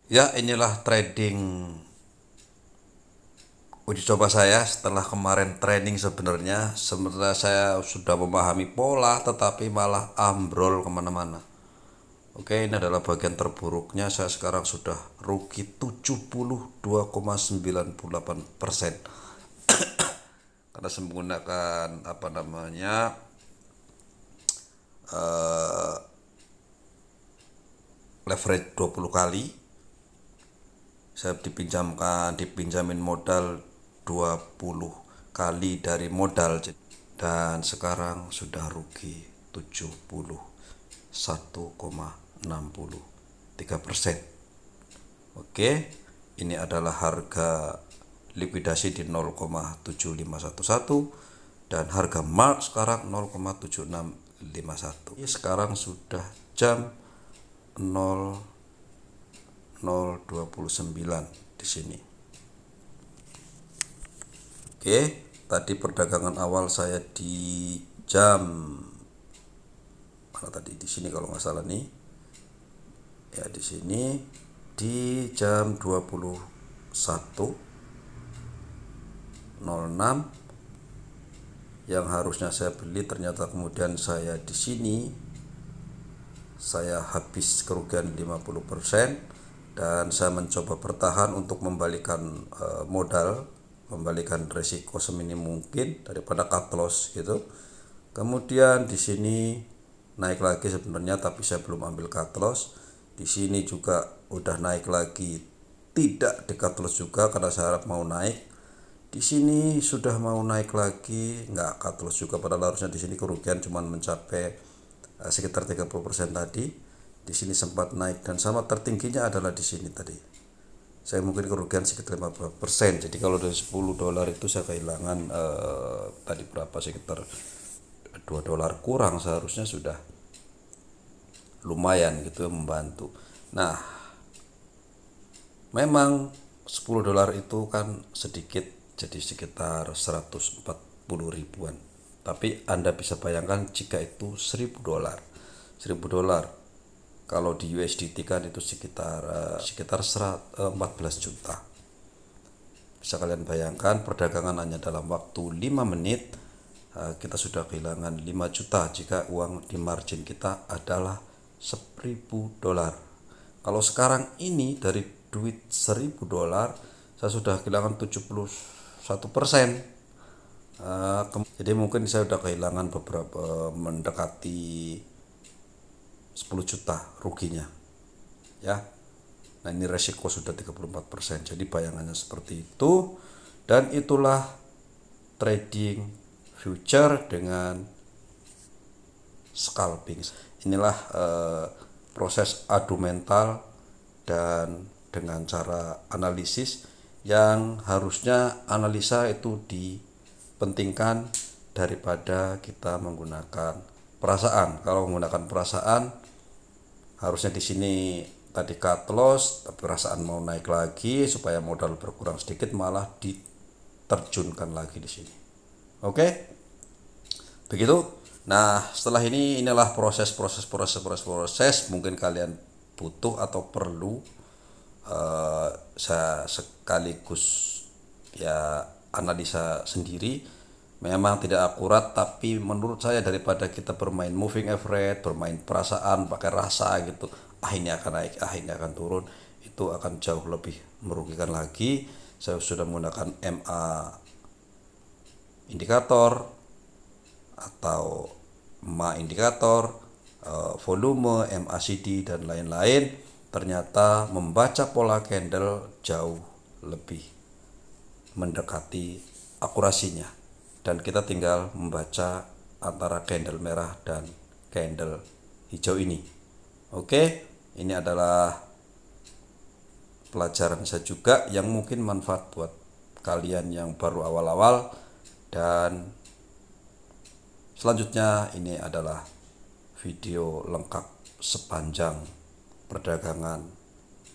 Ya, inilah trading uji coba saya setelah kemarin training. Sebenarnya saya sudah memahami pola tetapi malah ambrol kemana-mana. Oke, ini adalah bagian terburuknya. Saya sekarang sudah rugi 72,98% karena saya menggunakan eh, leverage 20 kali. Saya dipinjamin modal 20 kali dari modal, dan sekarang sudah rugi 71,63%. Oke, ini adalah harga likuidasi di 0,7511 dan harga mark sekarang 0,7651. Sekarang sudah jam 00.29 di sini. Oke, tadi perdagangan awal saya di jam mana tadi, di sini kalau nggak salah nih. Ya, di sini di jam 21.06 yang harusnya saya beli, ternyata kemudian saya di sini saya habis kerugian 50%, dan saya mencoba bertahan untuk membalikan modal, membalikan resiko seminim mungkin daripada cut loss gitu. Kemudian di sini naik lagi sebenarnya, tapi saya belum ambil cut loss. Di sini juga udah naik lagi, tidak di cut loss juga karena saya harap mau naik. Di sini sudah mau naik lagi, nggak cut loss juga, padahal harusnya di sini kerugian cuma mencapai sekitar 30% tadi. Di sini sempat naik dan sama tertingginya adalah di sini tadi. Saya mungkin kerugian sekitar 50%. Jadi kalau dari $10 itu saya kehilangan tadi berapa, sekitar $2 kurang, seharusnya sudah lumayan gitu, membantu. Nah, memang $10 itu kan sedikit, jadi sekitar 140 ribuan. Tapi Anda bisa bayangkan jika itu $1.000. $1.000 kalau di USDT kan itu sekitar 14 juta. Bisa kalian bayangkan, perdagangan hanya dalam waktu 5 menit kita sudah kehilangan 5 juta jika uang di margin kita adalah $1.000. Kalau sekarang ini dari duit $1.000 saya sudah kehilangan 71%. Jadi mungkin saya sudah kehilangan beberapa, mendekati 10 juta ruginya ya. Nah, ini resiko sudah 34%. Jadi bayangannya seperti itu, dan itulah trading future dengan scalping. Inilah proses adu mental dan dengan cara analisis yang harusnya analisa itu dipentingkan daripada kita menggunakan perasaan. Kalau menggunakan perasaan, harusnya di sini tadi cut loss, tapi perasaan mau naik lagi supaya modal berkurang sedikit, malah diterjunkan lagi di sini. Oke, begitu. Nah, setelah ini inilah proses mungkin kalian butuh atau perlu saya sekaligus ya analisa sendiri. Memang tidak akurat, tapi menurut saya daripada kita bermain moving average, bermain perasaan pakai rasa gitu, ini akan naik, ini akan turun, itu akan jauh lebih merugikan lagi. Saya sudah menggunakan MA indikator atau MA indikator, volume, MACD dan lain-lain, ternyata membaca pola candle jauh lebih mendekati akurasinya, dan kita tinggal membaca antara candle merah dan candle hijau ini. Oke, ini adalah pelajaran saya juga yang mungkin manfaat buat kalian yang baru awal-awal. Dan selanjutnya ini adalah video lengkap sepanjang perdagangan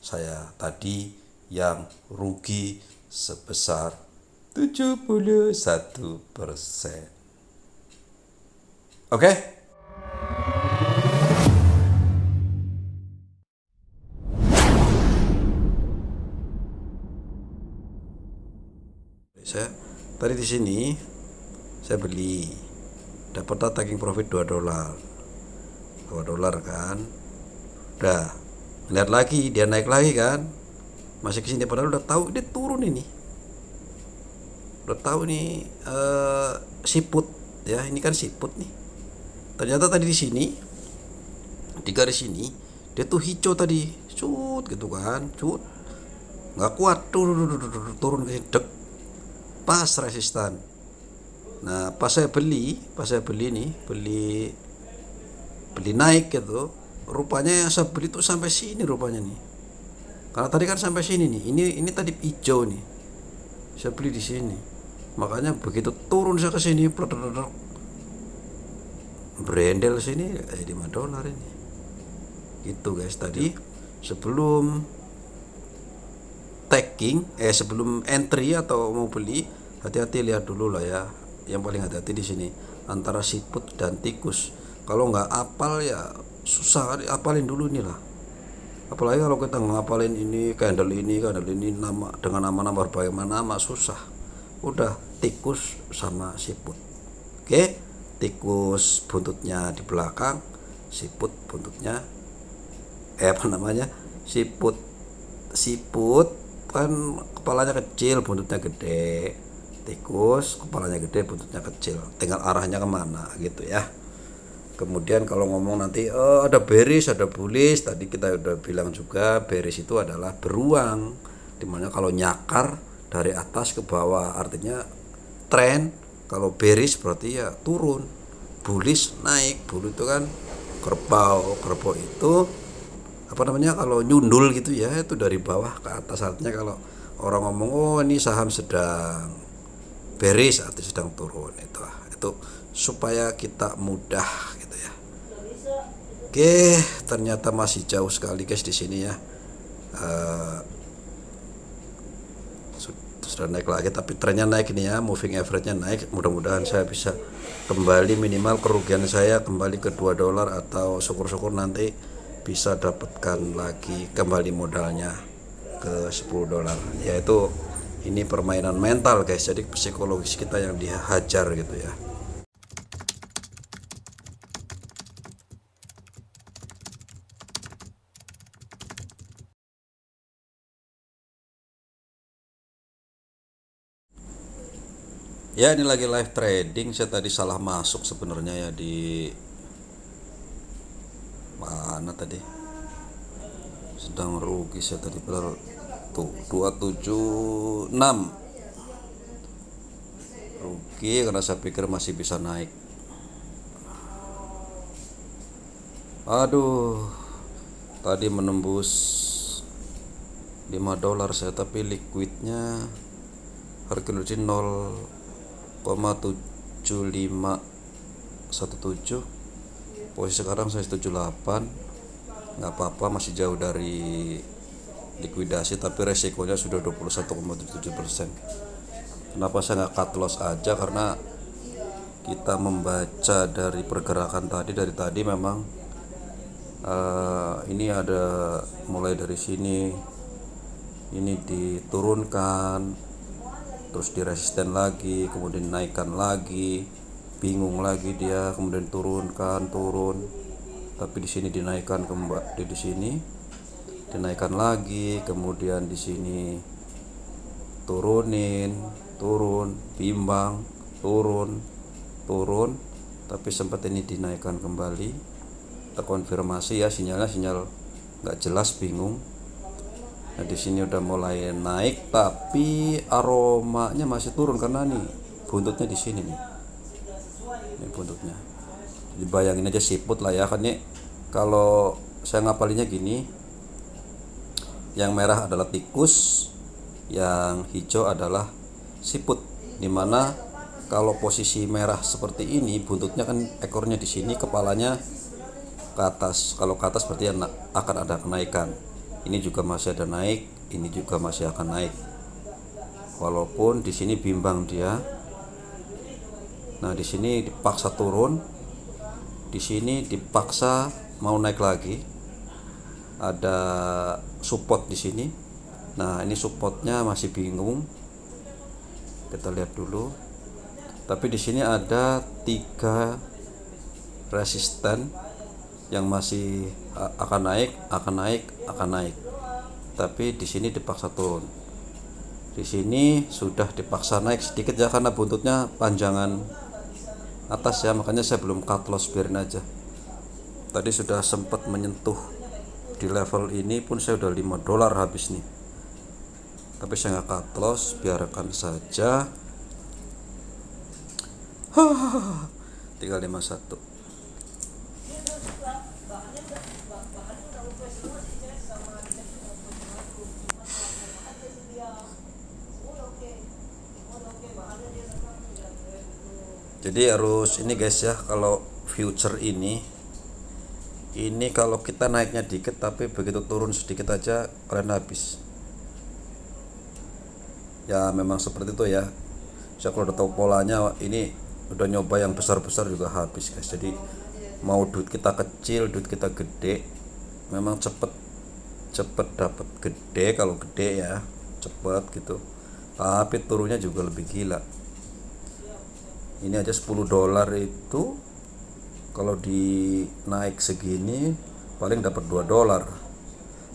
saya tadi yang rugi sebesar 71%. Oke? Saya tadi di sini saya beli, dapat taking profit 2 dolar. 2 dolar kan. Udah lihat lagi dia naik lagi kan. Masih ke sini padahal udah tahu dia turun ini. Udah tahu nih siput ya, ini kan siput nih. Ternyata tadi di sini di garis ini dia tuh hijau tadi, cut gitu kan, cut nggak kuat turun ke dek pas resistan. Nah pas saya beli nih, beli naik gitu, rupanya yang saya beli tuh sampai sini rupanya nih, karena tadi kan sampai sini nih, ini tadi hijau nih, saya beli di sini, makanya begitu turun saya ke sini brandel sini 5 dolar ini gitu guys. Tadi sebelum taking sebelum entry atau mau beli, hati-hati lihat dulu lah ya. Yang paling hati-hati di sini antara siput dan tikus. Kalau nggak apal ya susah, apalin dulu nih lah. Apalagi kalau kita ngapalin ini candle ini nama dengan nama-nama berbagai nama susah. Udah tikus sama siput. Oke, tikus buntutnya di belakang, siput buntutnya siput kan kepalanya kecil, buntutnya gede. Tikus kepalanya gede, buntutnya kecil, tinggal arahnya kemana gitu ya. Kemudian kalau ngomong nanti ada bearish, ada bullish, tadi kita udah bilang juga bearish itu adalah beruang, dimana kalau nyakar dari atas ke bawah artinya tren. Kalau bearish berarti ya turun, bullish naik. Bull itu kan kerbau itu kalau nyundul gitu ya, itu dari bawah ke atas. Artinya kalau orang ngomong ini saham sedang bearish atau sedang turun, itu supaya kita mudah gitu ya. Oke, ternyata masih jauh sekali guys di sini ya. Sudah naik lagi, tapi trennya naik ini ya, moving average-nya naik. Mudah-mudahan saya bisa kembali, minimal kerugian saya kembali ke 2 dolar, atau syukur-syukur nanti bisa dapatkan lagi kembali modalnya ke 10 dolar. Yaitu ini permainan mental guys, jadi psikologis kita yang dihajar gitu ya. Ya ini lagi live trading. Saya tadi salah masuk sebenarnya ya, di mana tadi, sedang rugi saya tadi, padahal tuh 276 rugi karena saya pikir masih bisa naik. Aduh, tadi menembus 5 dolar saya, tapi liquidnya harga liquid 0,7517. Posisi sekarang saya 78, nggak apa-apa, masih jauh dari likuidasi, tapi resikonya sudah 21,77%. Kenapa saya nggak cut loss aja? Karena kita membaca dari pergerakan dari tadi memang ini ada mulai dari sini, ini diturunkan, terus diresisten lagi, kemudian naikkan lagi, bingung lagi dia, kemudian turun, tapi di sini dinaikkan kembali, di sini dinaikkan lagi, kemudian di sini turun, bimbang, turun, tapi sempat ini dinaikkan kembali, terkonfirmasi ya, sinyal nggak jelas, bingung. Nah di sini udah mulai naik, tapi aromanya masih turun karena nih buntutnya di sini nih. Ini buntutnya, dibayangin aja siput lah ya kan nih. Kalau saya ngapalinnya gini, yang merah adalah tikus, yang hijau adalah siput. Dimana kalau posisi merah seperti ini, buntutnya kan ekornya di sini, kepalanya ke atas. Kalau ke atas berarti akan ada kenaikan. Ini juga masih ada naik, ini juga masih akan naik. Walaupun di sini bimbang dia. Nah di sini dipaksa turun, di sini dipaksa mau naik lagi. Ada support di sini. Nah ini supportnya masih bingung. Kita lihat dulu. Tapi di sini ada 3 resisten yang masih akan naik, akan naik, akan naik. Tapi di sini dipaksa turun. Di sini sudah dipaksa naik sedikit ya, karena buntutnya panjangan atas ya, makanya saya belum cut loss, biarin aja. Tadi sudah sempat menyentuh di level ini pun saya udah $5 habis nih, tapi saya nggak cut loss, biarkan saja. Tinggal 51. Jadi harus ini guys ya, kalau future ini kalau kita naiknya dikit tapi begitu turun sedikit aja kalian habis. Ya memang seperti itu ya. Saya kalau udah tahu polanya, ini udah nyoba yang besar-besar juga habis guys. Jadi mau duit kita kecil, duit kita gede, memang cepet dapat gede. Kalau gede ya cepet gitu, tapi turunnya juga lebih gila. Ini aja $10 itu kalau dinaik segini paling dapat $2.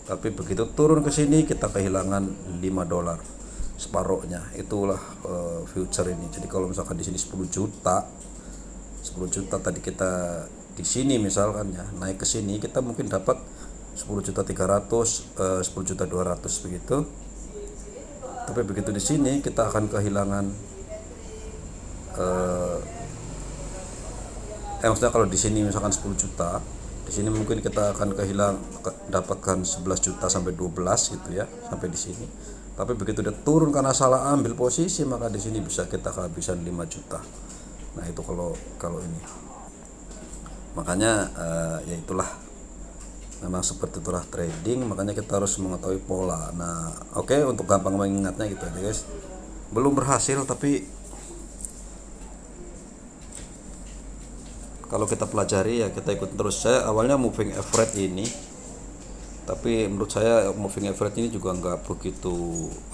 Tapi begitu turun ke sini kita kehilangan $5, separohnya. Itulah future ini. Jadi kalau misalkan di sini 10 juta tadi kita di sini misalkan ya, naik ke sini kita mungkin dapat 10.300.000, 10.200.000 begitu. Tapi begitu di sini kita akan kehilangan maksudnya kalau di sini misalkan 10 juta, di sini mungkin kita akan dapatkan 11 juta sampai 12 gitu ya, sampai di sini. Tapi begitu dia turun karena salah ambil posisi, maka di sini bisa kita kehabisan 5 juta. Nah, itu kalau ini. Makanya ya itulah, memang seperti itulah trading, makanya kita harus mengetahui pola. Nah, oke, untuk gampang mengingatnya gitu aja guys. Belum berhasil, tapi kalau kita pelajari ya kita ikut terus. Saya awalnya moving average ini, tapi menurut saya moving average ini juga nggak begitu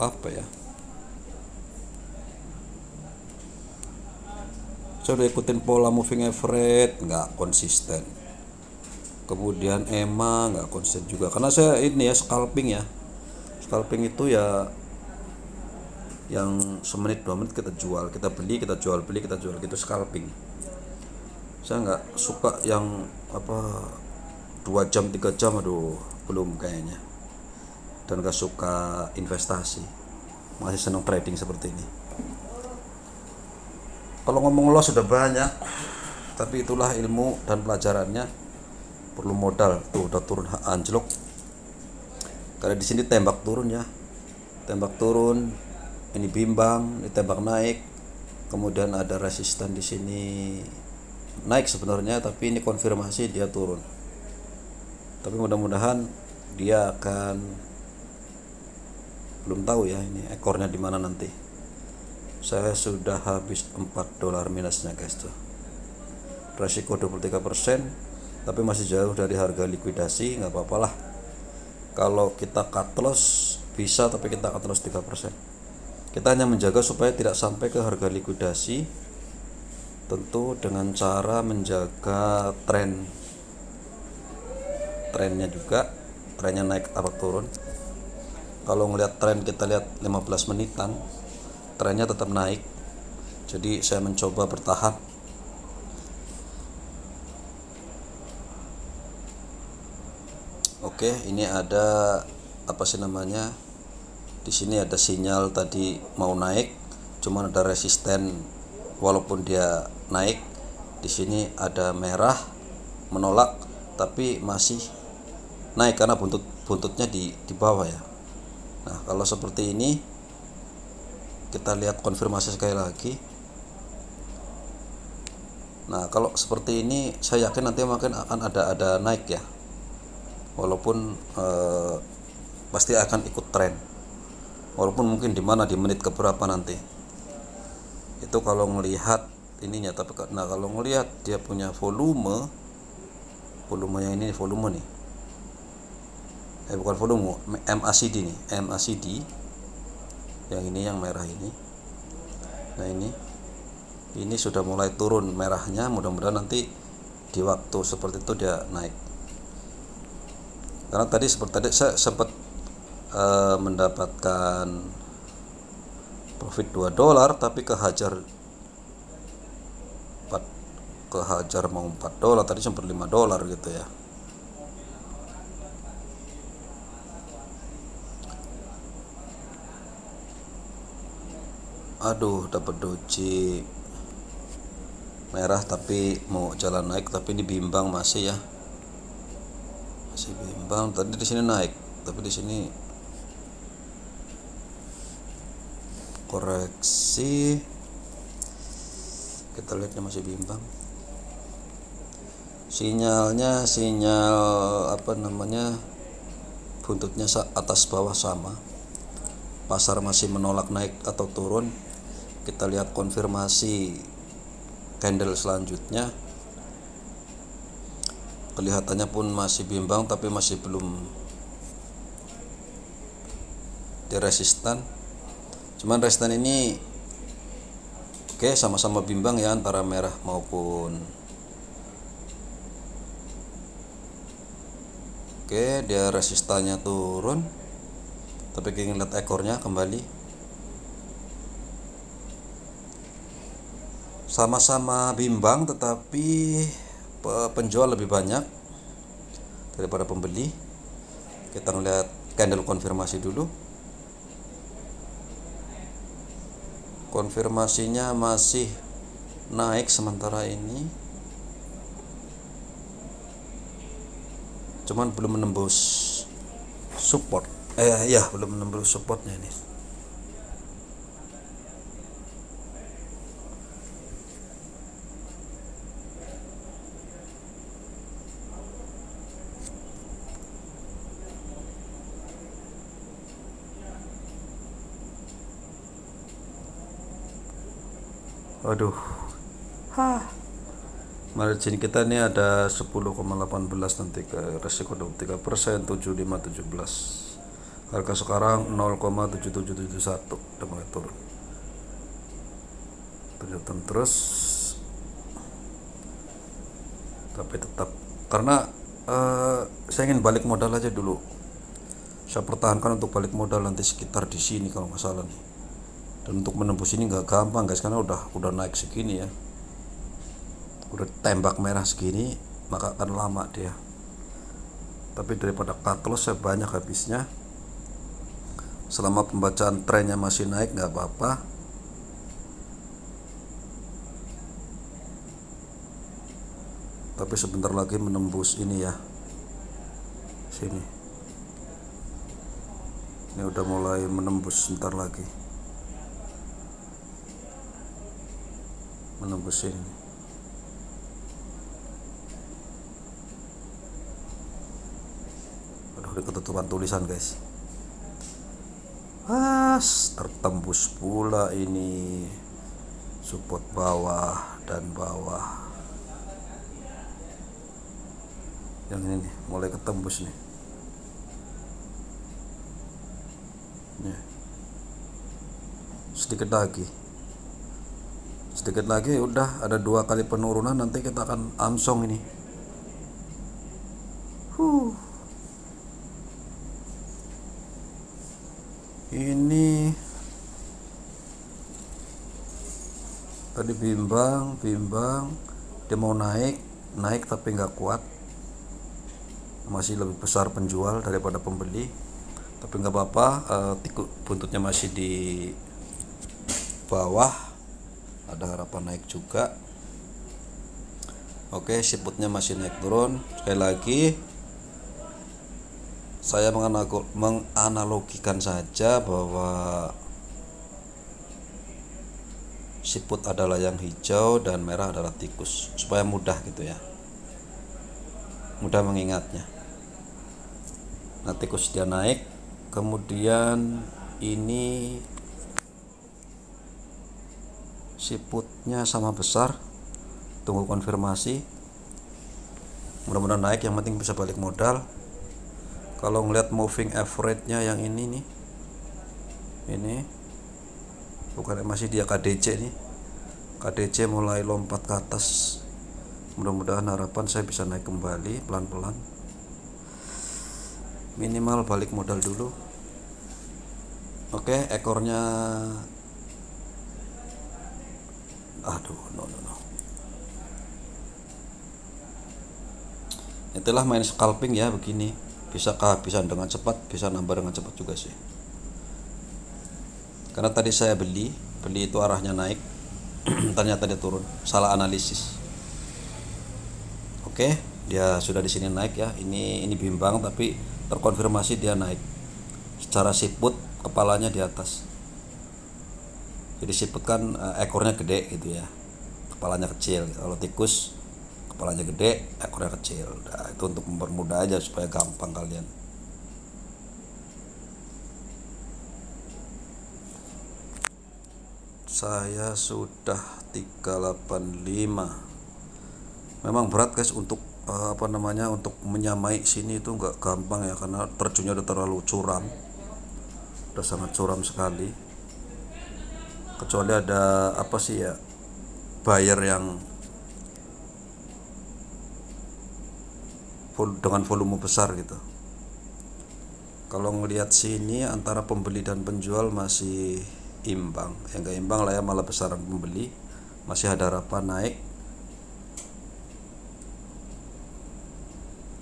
apa ya. Saya udah ikutin pola moving average, nggak konsisten. Kemudian EMA nggak konsisten juga, karena saya ini ya scalping ya. Scalping itu ya yang semenit 2 menit kita jual, kita beli, kita jual, beli, kita jual, gitu scalping. Saya nggak suka yang 2 jam 3 jam, aduh belum kayaknya. Dan nggak suka investasi, masih senang trading seperti ini. Kalau ngomong loss sudah banyak, tapi itulah ilmu dan pelajarannya, perlu modal. Tuh udah turun anjlok. Karena di sini tembak turun ya, tembak turun, ini bimbang, ini tembak naik, kemudian ada resisten di sini naik sebenarnya, tapi ini konfirmasi dia turun. Tapi mudah-mudahan dia akan, belum tahu ya ini ekornya di mana nanti. Saya sudah habis $4 minusnya guys tuh. Resiko 23%, tapi masih jauh dari harga likuidasi. Nggak apa-apa lah. Kalau kita cut loss bisa, tapi kita cut loss 3%. Kita hanya menjaga supaya tidak sampai ke harga likuidasi. Tentu dengan cara menjaga trennya juga, trennya naik atau turun. Kalau ngelihat tren, kita lihat 15 menitan, trennya tetap naik. Jadi saya mencoba bertahan. Oke, ini ada apa sih namanya? Di sini ada sinyal tadi mau naik, cuman ada resisten. Walaupun dia naik, di sini ada merah menolak, tapi masih naik karena buntutnya di bawah ya. Nah, kalau seperti ini kita lihat konfirmasi sekali lagi. Nah, kalau seperti ini saya yakin nanti makin akan ada naik ya. Walaupun pasti akan ikut tren. Walaupun mungkin di mana, di menit keberapa nanti. Itu kalau melihat ininya. Tapi nah, kalau melihat dia punya volumenya ini, volume nih, bukan volume, MACD nih, MACD yang ini, yang merah ini. Nah ini sudah mulai turun merahnya, mudah-mudahan nanti di waktu seperti itu dia naik. Karena tadi seperti tadi saya sempat mendapatkan profit $2 tapi kehajar mau $4, tadi sempat $5 gitu ya. Aduh, dapat doji merah tapi mau jalan naik, tapi ini bimbang masih ya. Masih bimbang. Tadi di sini naik, tapi di sini koreksi. Kita lihatnya masih bimbang. Sinyalnya sinyal buntutnya atas bawah sama. Pasar masih menolak naik atau turun. Kita lihat konfirmasi candle selanjutnya. Kelihatannya pun masih bimbang, tapi masih belum di resistan. Cuman resistan ini oke, sama-sama bimbang ya antara merah maupun oke, dia resistannya turun, tapi kita lihat ekornya kembali sama-sama bimbang, tetapi penjual lebih banyak daripada pembeli. Kita ngeliat candle konfirmasi dulu. Konfirmasinya masih naik sementara ini, cuman belum menembus support. Belum menembus supportnya ini. Waduh. Margin kita ini ada 10,18 nanti ke resiko 23%, 7517. Harga sekarang 0,7771, udah mulai turun. Terjun terus. Tapi tetap karena saya ingin balik modal aja dulu. Saya pertahankan untuk balik modal nanti sekitar di sini kalau nggak salah nih. Dan untuk menembus ini nggak gampang guys, karena udah naik segini ya. Udah tembak merah segini, maka akan lama dia. Tapi daripada cut loss saya banyak habisnya. Selama pembacaan trennya masih naik nggak apa-apa. Tapi sebentar lagi menembus ini ya, sini. Ini udah mulai menembus sebentar lagi. Menembus ini. Udah ketutupan tulisan guys. Tertembus pula ini support bawah dan bawah. Yang ini nih, mulai ketembus nih. Sedikit lagi udah ada 2 kali penurunan, nanti kita akan amsong ini. Ini tadi bimbang, dia mau naik tapi nggak kuat, masih lebih besar penjual daripada pembeli, tapi nggak apa-apa. Buntutnya masih di bawah, ada harapan naik juga. Oke, siputnya masih naik turun. Sekali lagi saya menganalogikan saja bahwa siput adalah yang hijau dan merah adalah tikus, supaya mudah gitu ya, mudah mengingatnya. Nah, tikus dia naik, kemudian ini siputnya sama besar, tunggu konfirmasi, mudah-mudahan naik, yang penting bisa balik modal. Kalau ngeliat moving average nya yang ini nih, ini bukan MACD ya, KDC nih. KDC mulai lompat ke atas. Mudah-mudahan harapan saya bisa naik kembali pelan-pelan, minimal balik modal dulu. Oke, ekornya aduh, no. Itulah main scalping ya, begini. Bisa kehabisan dengan cepat, bisa nambah dengan cepat juga sih. Karena tadi saya beli itu arahnya naik, ternyata dia turun, salah analisis. Oke, dia sudah di sini naik ya. Ini bimbang tapi terkonfirmasi dia naik. Secara siput kepalanya di atas. Jadi siput kan ekornya gede gitu ya, kepalanya kecil. Kalau tikus kepalanya gede, ekornya kecil. Nah, itu untuk mempermudah aja supaya gampang kalian. Saya sudah 385. Memang berat guys untuk untuk menyamai sini itu nggak gampang ya, karena terjunnya udah terlalu curam, udah sangat curam sekali. Kecuali ada apa sih ya, buyer yang dengan volume besar gitu. Kalau ngelihat sini antara pembeli dan penjual masih imbang, yang gak imbang lah ya, malah besaran pembeli, masih ada harapan naik.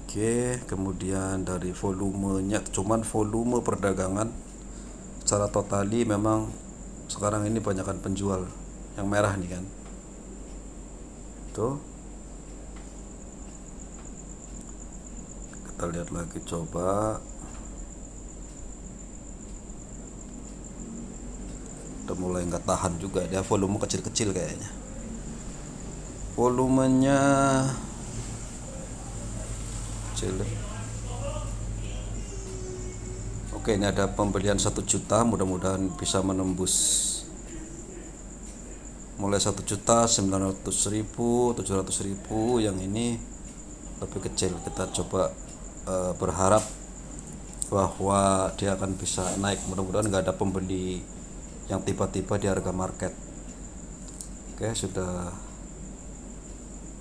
Oke, kemudian dari volumenya, cuman volume perdagangan secara totali memang sekarang ini banyakkan penjual. Yang merah nih kan, tuh kita lihat lagi, coba udah mulai nggak tahan juga, dia volume kecil-kecil kayaknya, volumenya kecil. Oke, ini ada pembelian 1 juta, mudah-mudahan bisa menembus mulai 1.900.000, 700.000. Yang ini lebih kecil, kita coba berharap bahwa dia akan bisa naik. Mudah-mudahan nggak ada pembeli yang tiba-tiba di harga market. Oke, sudah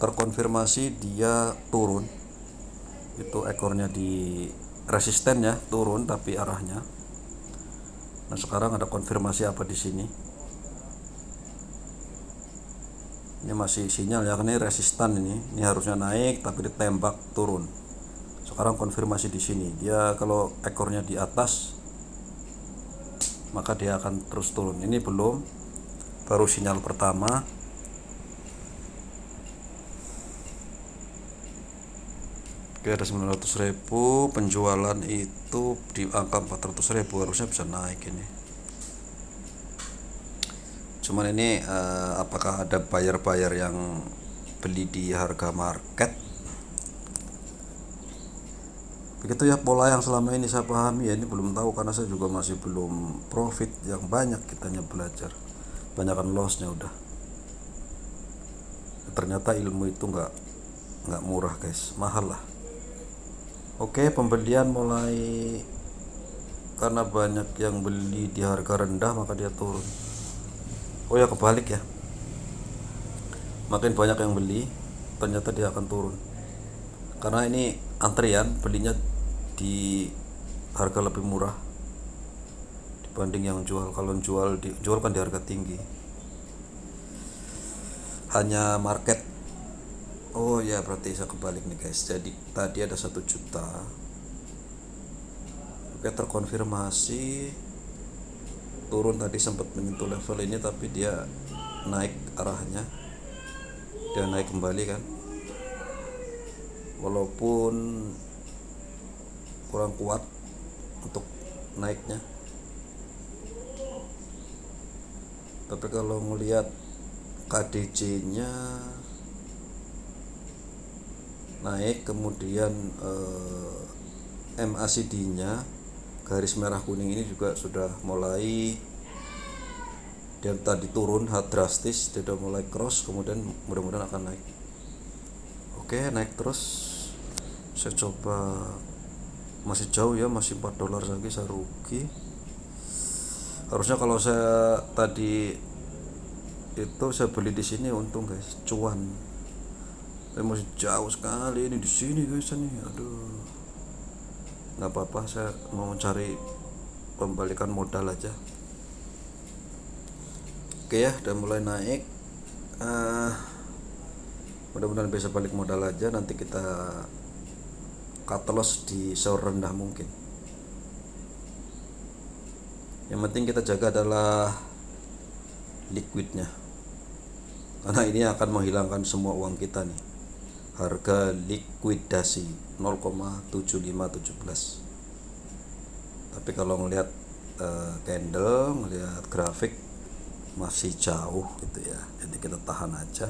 terkonfirmasi dia turun. Itu ekornya di resisten ya, turun tapi arahnya. Nah, sekarang ada konfirmasi apa di sini? Ini masih sinyal ya, ini resistan ini. Ini harusnya naik tapi ditembak turun. Sekarang konfirmasi di sini. Dia kalau ekornya di atas maka dia akan terus turun. Ini belum, baru sinyal pertama. Oke, ada 900.000, penjualan itu di angka 400.000, harusnya bisa naik ini. Cuman ini apakah ada buyer yang beli di harga market? Begitu ya pola yang selama ini saya pahami ya. Ini belum tahu karena saya juga masih belum profit yang banyak, kitanya belajar. Banyakan lossnya udah. Ternyata ilmu itu nggak murah guys, mahal lah. Oke, pembelian mulai, karena banyak yang beli di harga rendah maka dia turun. Oh ya, kebalik ya, makin banyak yang beli ternyata dia akan turun, karena ini antrian belinya di harga lebih murah dibanding yang jual. Kalau jual kan di harga tinggi, hanya market. Oh ya, berarti saya kebalik nih guys. Jadi tadi ada 1 juta. Oke, terkonfirmasi turun, tadi sempat menyentuh level ini tapi dia naik arahnya, dia naik kembali kan, walaupun kurang kuat untuk naiknya. Tapi kalau melihat KDC nya naik, kemudian MACD nya garis merah kuning ini juga sudah mulai, dia tadi turun drastis, dia udah mulai cross, kemudian mudah-mudahan akan naik. Oke, naik terus. Saya coba, masih jauh ya, masih $4 lagi saya rugi. Harusnya kalau saya tadi itu saya beli di sini untung guys, cuan. Tapi masih jauh sekali ini di sini guys ini. Aduh. Nggak apa-apa, saya mau cari pembalikan modal aja. Oke ya, udah mulai naik. Mudah-mudahan bisa balik modal aja. Nanti kita cut loss di serendah mungkin. Yang penting kita jaga adalah liquidnya, karena ini akan menghilangkan semua uang kita nih. Harga likuidasi 0,7517. Tapi kalau ngelihat candle, ngelihat grafik masih jauh gitu ya. Jadi kita tahan aja.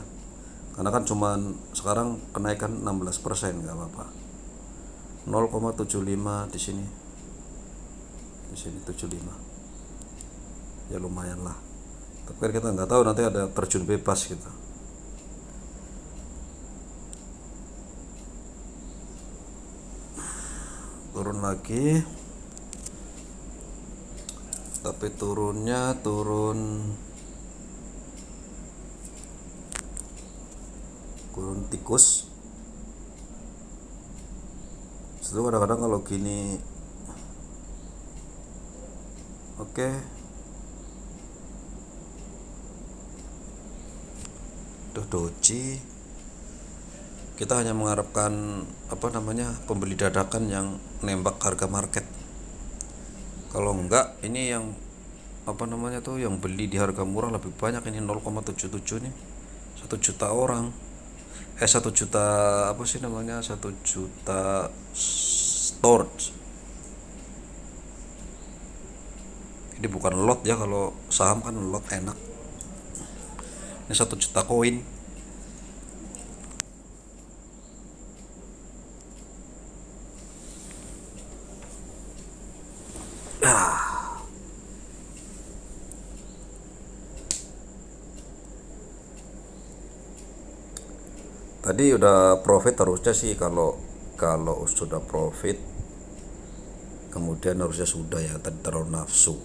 Karena kan cuman sekarang kenaikan 16%, nggak apa-apa. 0,75 di sini. Di sini 75. Ya lumayan lah. Tapi kan kita nggak tahu nanti ada terjun bebas gitu. Turun lagi. Tapi turunnya turun tikus. Itu kadang-kadang kalau gini oke. Doji, kita hanya mengharapkan pembeli dadakan yang nembak harga market. Kalau enggak, ini yang yang beli di harga murah lebih banyak. Ini 0,77 nih, 1 juta orang. 1 juta 1 juta storage. Ini bukan lot ya, kalau saham kan lot enak. Ini 1 juta koin. Tadi udah profit harusnya sih, kalau sudah profit kemudian harusnya sudah ya, tadi terlalu nafsu.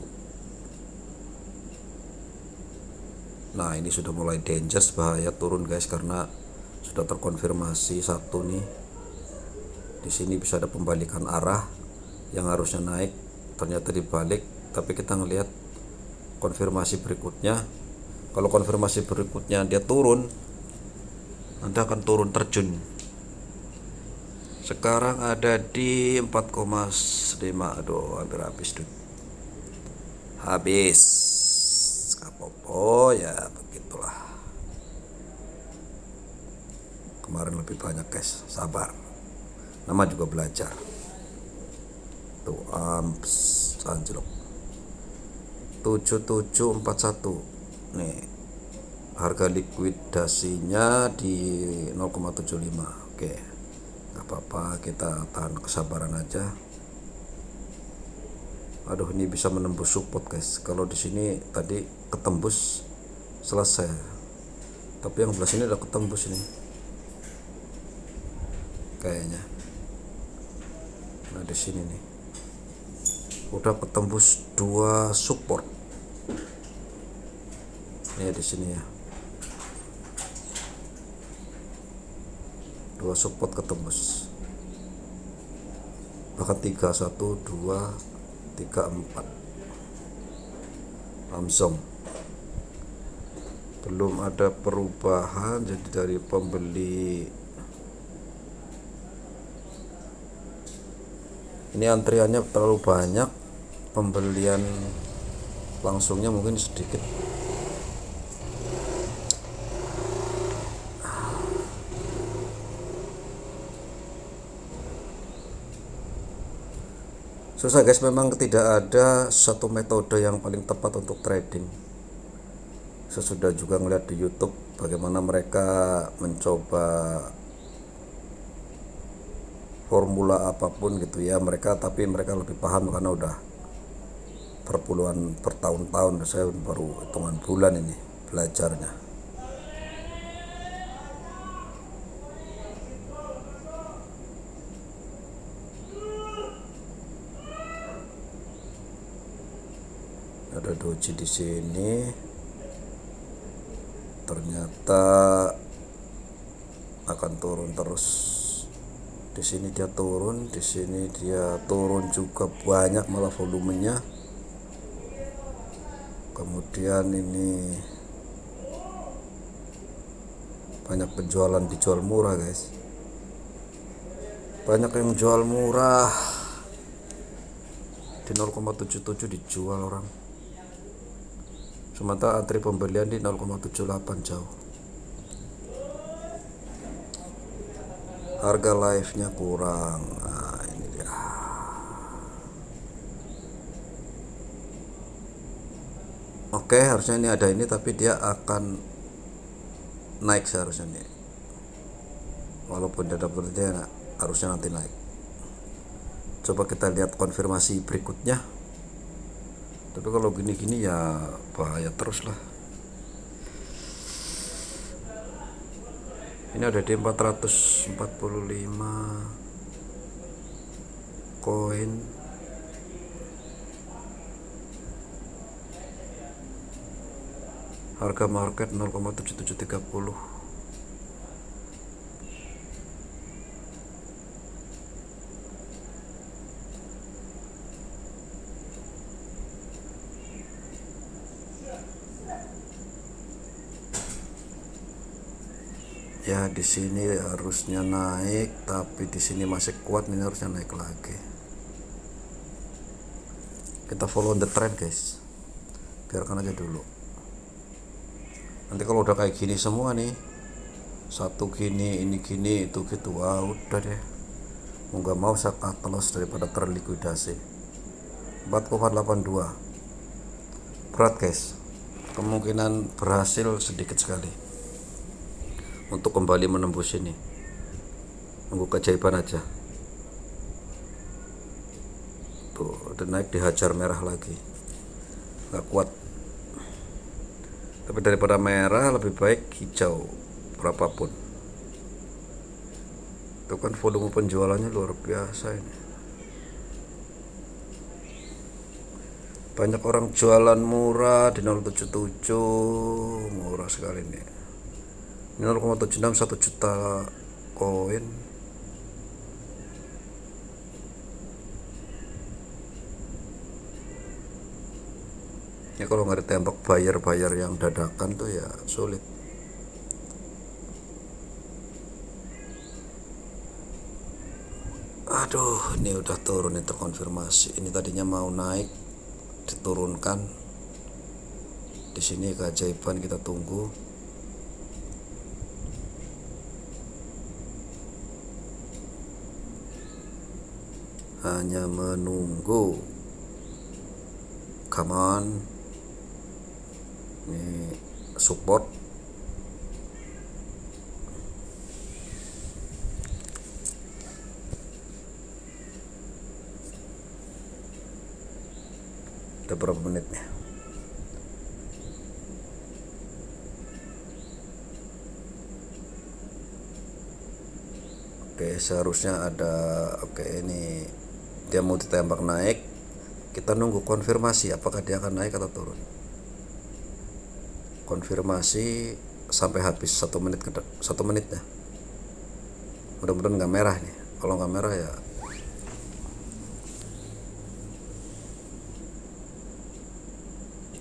Nah ini sudah mulai dangerous, bahaya turun guys, karena sudah terkonfirmasi satu nih. Di sini bisa ada pembalikan arah, yang harusnya naik ternyata dibalik. Tapi kita ngelihat konfirmasi berikutnya. Kalau konfirmasi berikutnya dia turun, nanti akan turun terjun. Sekarang ada di 4,5. Aduh, hampir habis dude. Habis. Kapopo ya, begitulah. Kemarin lebih banyak guys, sabar. Nama juga belajar. Tuh, anjlok. 7741. Nih. Harga likuidasinya di 0,75. Oke. Gak apa-apa, kita tahan kesabaran aja. Aduh, ini bisa menembus support guys. Kalau di sini tadi ketembus selesai. Tapi yang belah sini udah ketembus ini. Kayaknya. Nah, di sini nih. Udah ketembus 2 support. Ini di sini ya. 2 support ketembus. Bahkan 3, 1, 2, 3, 4. Langsung. Belum ada perubahan, jadi dari pembeli ini antriannya terlalu banyak, pembelian langsungnya mungkin sedikit. Susah guys, memang tidak ada satu metode yang paling tepat untuk trading. Saya sudah juga ngeliat di YouTube bagaimana mereka mencoba formula apapun gitu ya, tapi mereka lebih paham karena udah bertahun-tahun. Saya baru hitungan bulan ini belajarnya. Ada doji di sini. Ternyata akan turun terus. Di sini dia turun, di sini dia turun juga banyak malah volumenya. Kemudian ini banyak penjualan dijual murah guys, banyak yang jual murah di 0,77 dijual orang, sementara antri pembelian di 0,78 jauh. Harga live nya kurang. Nah ini dia. Oke, harusnya ini ada ini, tapi dia akan naik seharusnya nih, walaupun dia dapat dia harusnya nanti naik. Coba kita lihat konfirmasi berikutnya. Tapi kalau gini-gini ya bahaya terus lah. Ini ada di 445 koin. Harga market 0,7730. Ya di sini harusnya naik, tapi di sini masih kuat, ini harusnya naik lagi. Kita follow the trend guys, biarkan aja dulu. Nanti kalau udah kayak gini semua nih, satu gini, ini gini, itu gitu, wah udah deh, mau gak mau saya cut loss daripada terlikuidasi. 4,82 berat guys, kemungkinan berhasil sedikit sekali untuk kembali menembus ini. Nunggu keajaiban aja. Tuh udah naik, dihajar merah lagi, nggak kuat. Tapi daripada merah lebih baik hijau berapapun. Itu kan volume penjualannya luar biasa ini. Banyak orang jualan murah di 0,77, murah sekali nih. Ini 0,76 1 juta koin. Ya kalau nggak ditembak bayar yang dadakan tuh ya sulit. Aduh, ini udah turun, ini terkonfirmasi. Ini tadinya mau naik, diturunkan. Di sini keajaiban, kita tunggu. Hanya menunggu. Come on. Ini support. Udah berapa menitnya? Oke, seharusnya ada. Oke, ini dia mau ditembak naik. Kita nunggu konfirmasi apakah dia akan naik atau turun. Konfirmasi sampai habis 1 menit 1 menitnya. Mudah-mudahan nggak merah nih. Kalau nggak merah ya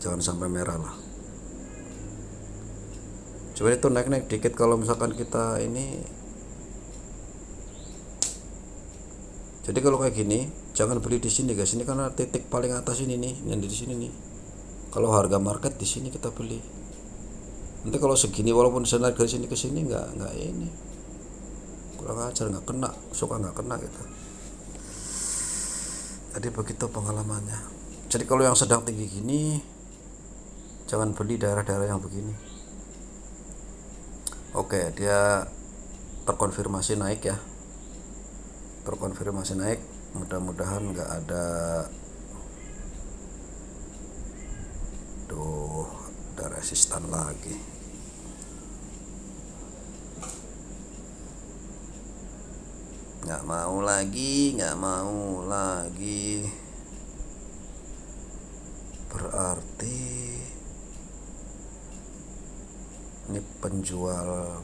jangan sampai merah lah. Coba itu naik-naik dikit. Kalau misalkan kita ini, jadi kalau kayak gini jangan beli di sini guys. Ini karena titik paling atas ini nih, yang di sini nih. Kalau harga market di sini kita beli. Nanti kalau segini walaupun saya naik dari sini ke sini nggak ini, kurang ajar, nggak kena, suka nggak kena gitu. Jadi begitu pengalamannya. Jadi kalau yang sedang tinggi gini jangan beli daerah-daerah yang begini. Oke, dia terkonfirmasi naik ya, terkonfirmasi naik. Mudah-mudahan nggak ada. Duh, ada resistan lagi. Nggak mau lagi. Berarti berarti ini penjual,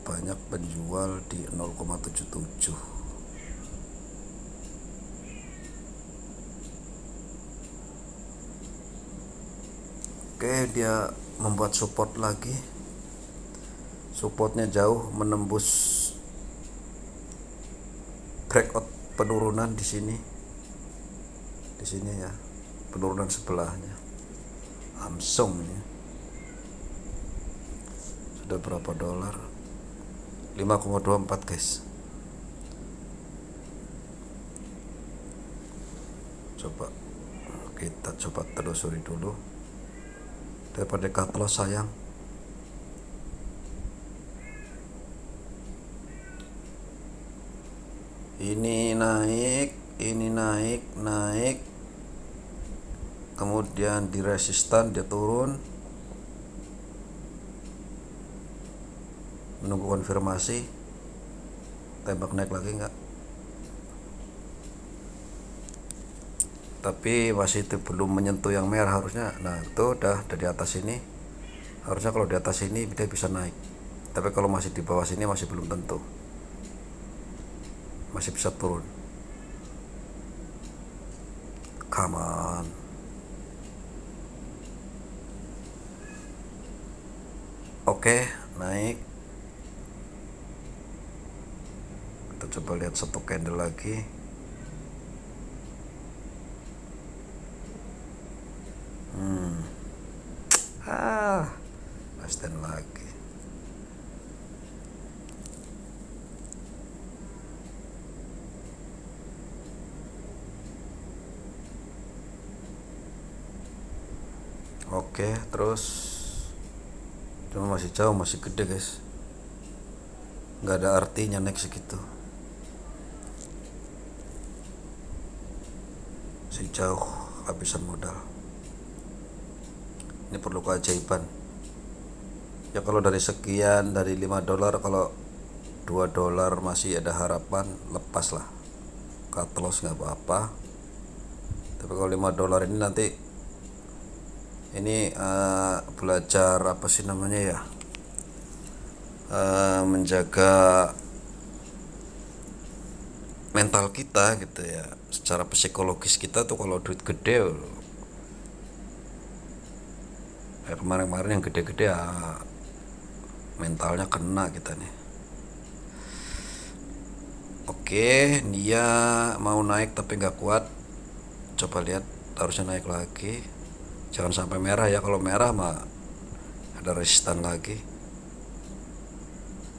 banyak penjual di 0,77. Oke, dia membuat support lagi. Supportnya jauh menembus breakout penurunan di sini. Di sini ya, penurunan sebelahnya. Langsung ini. Sudah berapa dolar? 5,24 guys. Coba kita telusuri dulu daripada cut loss sayang. Ini naik, kemudian di resistan dia turun, menunggu konfirmasi, tembak naik lagi enggak, tapi masih itu belum menyentuh yang merah harusnya. Nah itu udah di atas ini, harusnya kalau di atas ini dia bisa naik, tapi kalau masih di bawah sini masih belum tentu, masih bisa turun. Come on. Oke, naik. Kita coba lihat satu candle lagi. Stand lagi. Oke, terus cuma masih jauh, masih gede guys, nggak ada artinya naik segitu, masih jauh, habisan modal. Ini perlu keajaiban ya. Kalau dari sekian, dari 5 dolar, kalau 2 dolar masih ada harapan, lepas lah, cut loss nggak apa-apa. Tapi kalau 5 dolar ini nanti ini belajar apa sih namanya ya, menjaga mental kita gitu ya, secara psikologis kita tuh. Kalau duit gede kayak kemarin-kemarin yang gede-gede ya, mentalnya kena kita nih. Oke, dia mau naik tapi nggak kuat. Coba lihat, harusnya naik lagi. Jangan sampai merah ya. Kalau merah mah ada resistan lagi.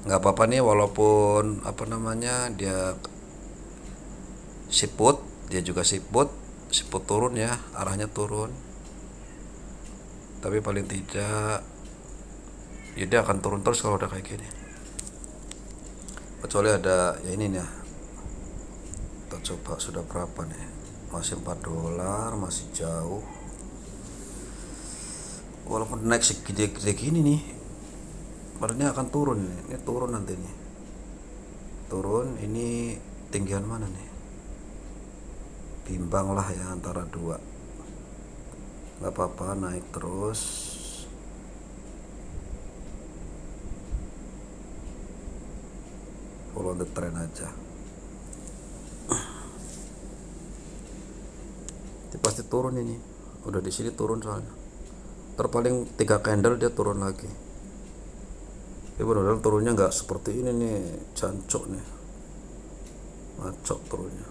Nggak apa-apa nih, walaupun apa namanya dia siput, dia juga siput turun ya, arahnya turun. Tapi paling tidak ya dia akan turun terus kalau udah kayak gini. Kecuali ada ya ini nih ya. Kita coba sudah berapa nih? Masih 4 dolar, masih jauh. Walaupun naik segede-gede gini nih, barunya akan turun nih. Ini turun nanti nih. Turun, ini tinggian mana nih? Bimbang lah ya antara dua. Gak apa-apa, naik terus. Follow the trend aja. Ini pasti turun ini. Udah di sini turun soalnya. Terpaling 3 candle dia turun lagi. Tapi benar-benar turunnya nggak seperti ini nih, jancok nih, macok turunnya.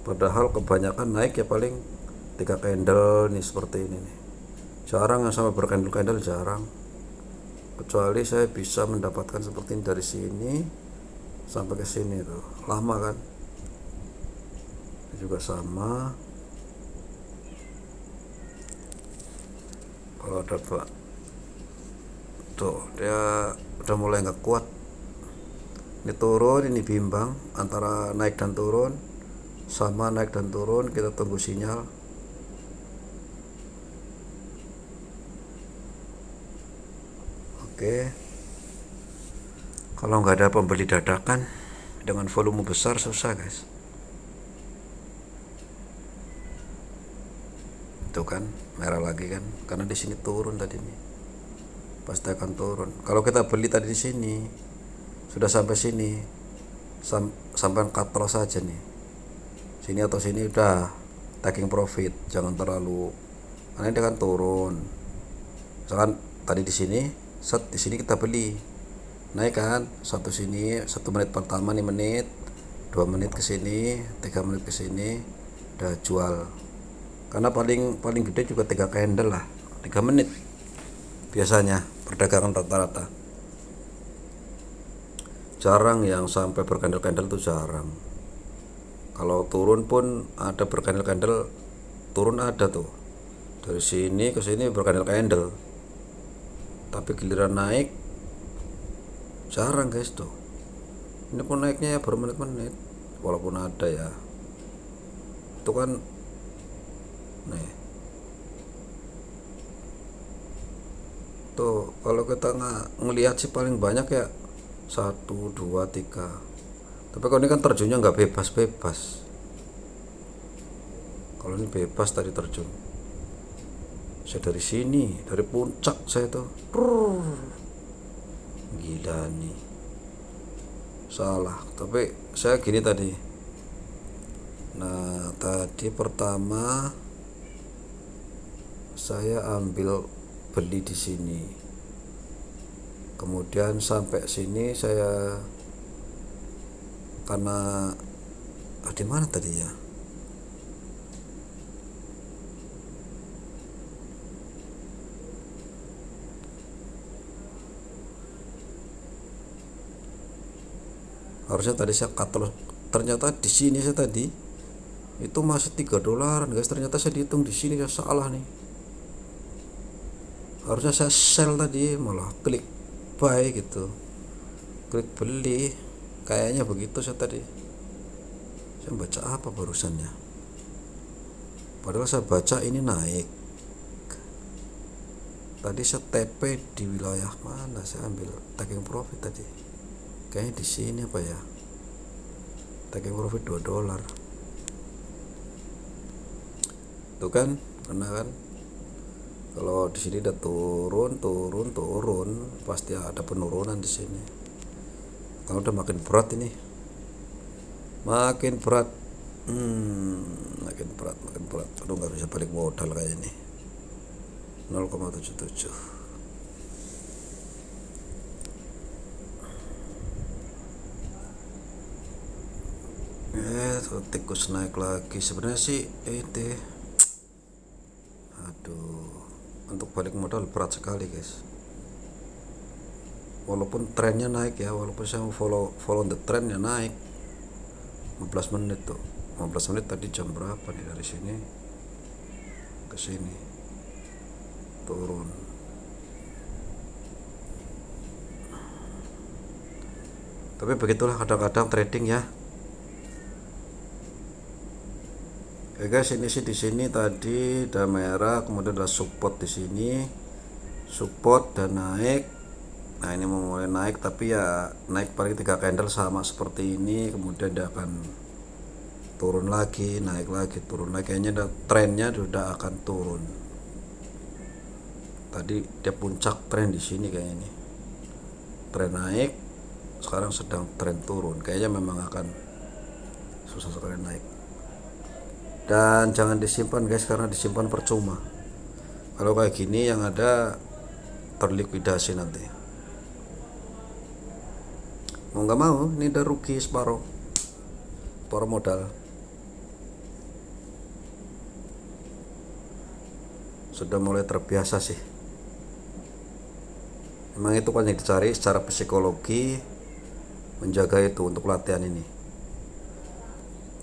Padahal kebanyakan naik ya paling 3 candle nih seperti ini nih. Jarang yang sampai bercandle-candle, jarang. Kecuali saya bisa mendapatkan seperti ini dari sini sampai ke sini tuh, lama kan. Ini juga sama. Kalau ada Pak tuh, dia udah mulai nggak kuat. Ini turun, ini bimbang antara naik dan turun, sama naik dan turun. Kita tunggu sinyal. Oke, kalau nggak ada pembeli dadakan dengan volume besar susah guys. tuh kan merah lagi kan, karena di sini turun tadi nih, pasti akan turun. Kalau kita beli tadi di sini sudah sampai sini, sampai cut loss saja nih, sini atau sini udah taking profit, jangan terlalu, karena dia kan turun. Misalkan tadi di sini set, di sini kita beli naik kan, satu sini 1 menit pertama nih, menit 2 menit ke sini, 3 menit ke sini udah jual, karena paling gede juga 3 candle lah, 3 menit biasanya perdagangan rata-rata. Jarang yang sampai berkandel-kandel tuh, jarang. Kalau turun pun ada berkandel-kandel, turun ada tuh dari sini ke sini berkandel-kandel, tapi giliran naik jarang guys tuh. Ini pun naiknya ya baru menit-menit, walaupun ada ya itu kan nih tuh. Kalau kita ngelihat sih paling banyak ya 1, 2, 3, tapi kalau ini kan terjunnya nggak bebas-bebas. Kalau ini bebas tadi terjun, saya dari sini, dari puncak saya tuh gila nih, salah. Tapi saya gini tadi, nah tadi pertama saya ambil beli di sini, kemudian sampai sini saya, karena di mana tadi ya, harusnya tadi saya cut loss, ternyata di sini saya tadi itu masih $3 guys, ternyata saya dihitung di sini, saya salah nih. Harusnya saya sell tadi, malah klik buy gitu, klik beli, kayaknya begitu saya tadi. Saya baca apa barusannya, padahal saya baca ini naik. Tadi saya TP di wilayah mana, saya ambil taking profit tadi, kayaknya di sini apa ya, taking profit $2 tuh kan, karena kan kalau di sini udah turun pasti ada penurunan di sini. Kalau udah makin berat ini, makin berat, makin berat. Aduh, nggak bisa balik modal kayak ini, 0,77. Tikus naik lagi. Sebenarnya sih aduh, untuk balik modal berat sekali guys. Walaupun trennya naik ya, walaupun saya mau follow the trend ya naik 15 menit tuh. 15 menit tadi jam berapa nih, dari sini ke sini turun. Tapi begitulah kadang-kadang trading ya. Oke guys, ini sih di sini tadi udah merah, kemudian ada support di sini, support dan naik. Nah ini mau mulai naik, tapi ya naik paling 3 candle sama seperti ini, kemudian dia akan turun lagi, naik lagi, turun lagi. Kayaknya trennya sudah akan turun. Tadi dia puncak tren di sini kayaknya nih, tren naik, sekarang sedang tren turun. Kayaknya memang akan susah sekali naik. Dan jangan disimpan guys, karena disimpan percuma. Kalau kayak gini yang ada terlikuidasi nanti. Mau nggak mau ini udah rugi separuh modal. Sudah mulai terbiasa sih. Memang itu kan yang dicari secara psikologi, menjaga itu untuk latihan ini.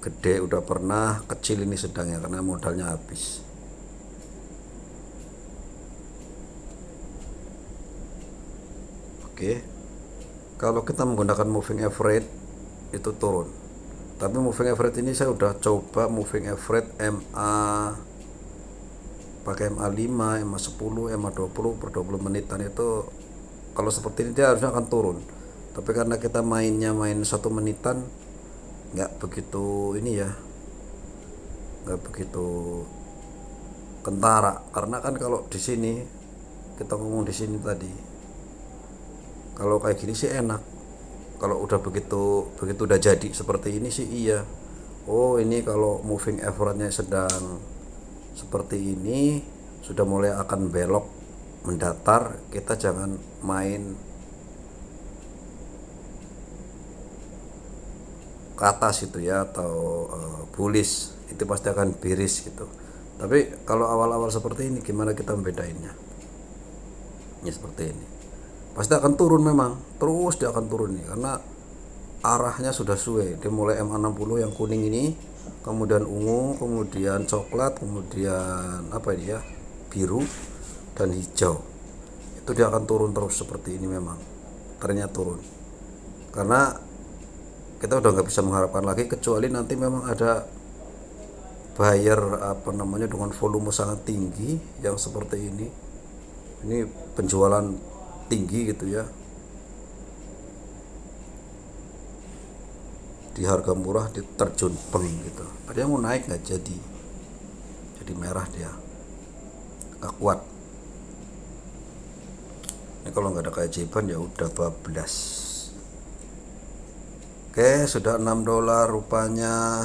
Gede udah pernah, kecil ini sedang ya, karena modalnya habis. Oke, kalau kita menggunakan moving average itu turun, tapi moving average ini saya udah coba moving average MA, pakai MA 5, MA 10, MA 20 per 20 menitan. Itu kalau seperti ini dia harusnya akan turun, tapi karena kita main 1 menitan, nggak begitu ini ya, nggak begitu kentara. Karena kan kalau di sini kita ngomong di sini tadi, kalau kayak gini sih enak. Kalau udah begitu udah jadi seperti ini sih iya. Oh, ini kalau moving average-nya sedang seperti ini, sudah mulai akan belok mendatar, kita jangan main ke atas itu ya, atau bullish, itu pasti akan bearish gitu. Tapi kalau awal-awal seperti ini gimana kita membedainnya? Ya seperti ini, pasti akan turun, memang terus dia akan turun nih, karena arahnya sudah sesuai. Dia mulai MA60 yang kuning ini, kemudian ungu, kemudian coklat, kemudian apa ini ya, biru dan hijau. Itu dia akan turun terus seperti ini, memang trennya turun. Karena kita udah nggak bisa mengharapkan lagi, kecuali nanti memang ada buyer apa namanya dengan volume sangat tinggi yang seperti ini penjualan tinggi gitu ya, di harga murah diterjun peng gitu. Padahal mau naik nggak jadi merah, dia nggak kuat. Ini kalau nggak ada keajaiban ya udah bablas. Oke, sudah $6 rupanya.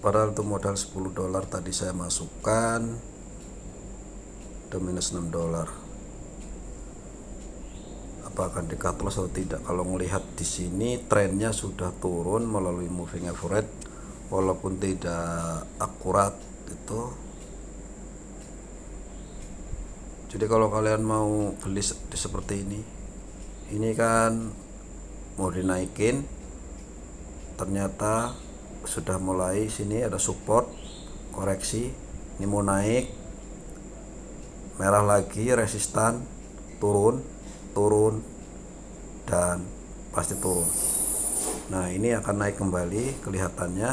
Padahal itu modal $10 tadi saya masukkan, udah minus $6. Apa akan di cut loss atau tidak? Kalau melihat di sini trennya sudah turun melalui moving average, walaupun tidak akurat itu. Jadi kalau kalian mau beli seperti ini kan mau dinaikin, ternyata sudah mulai sini ada support, koreksi, ini mau naik, merah lagi, resistan, turun dan pasti turun. Nah, ini akan naik kembali kelihatannya,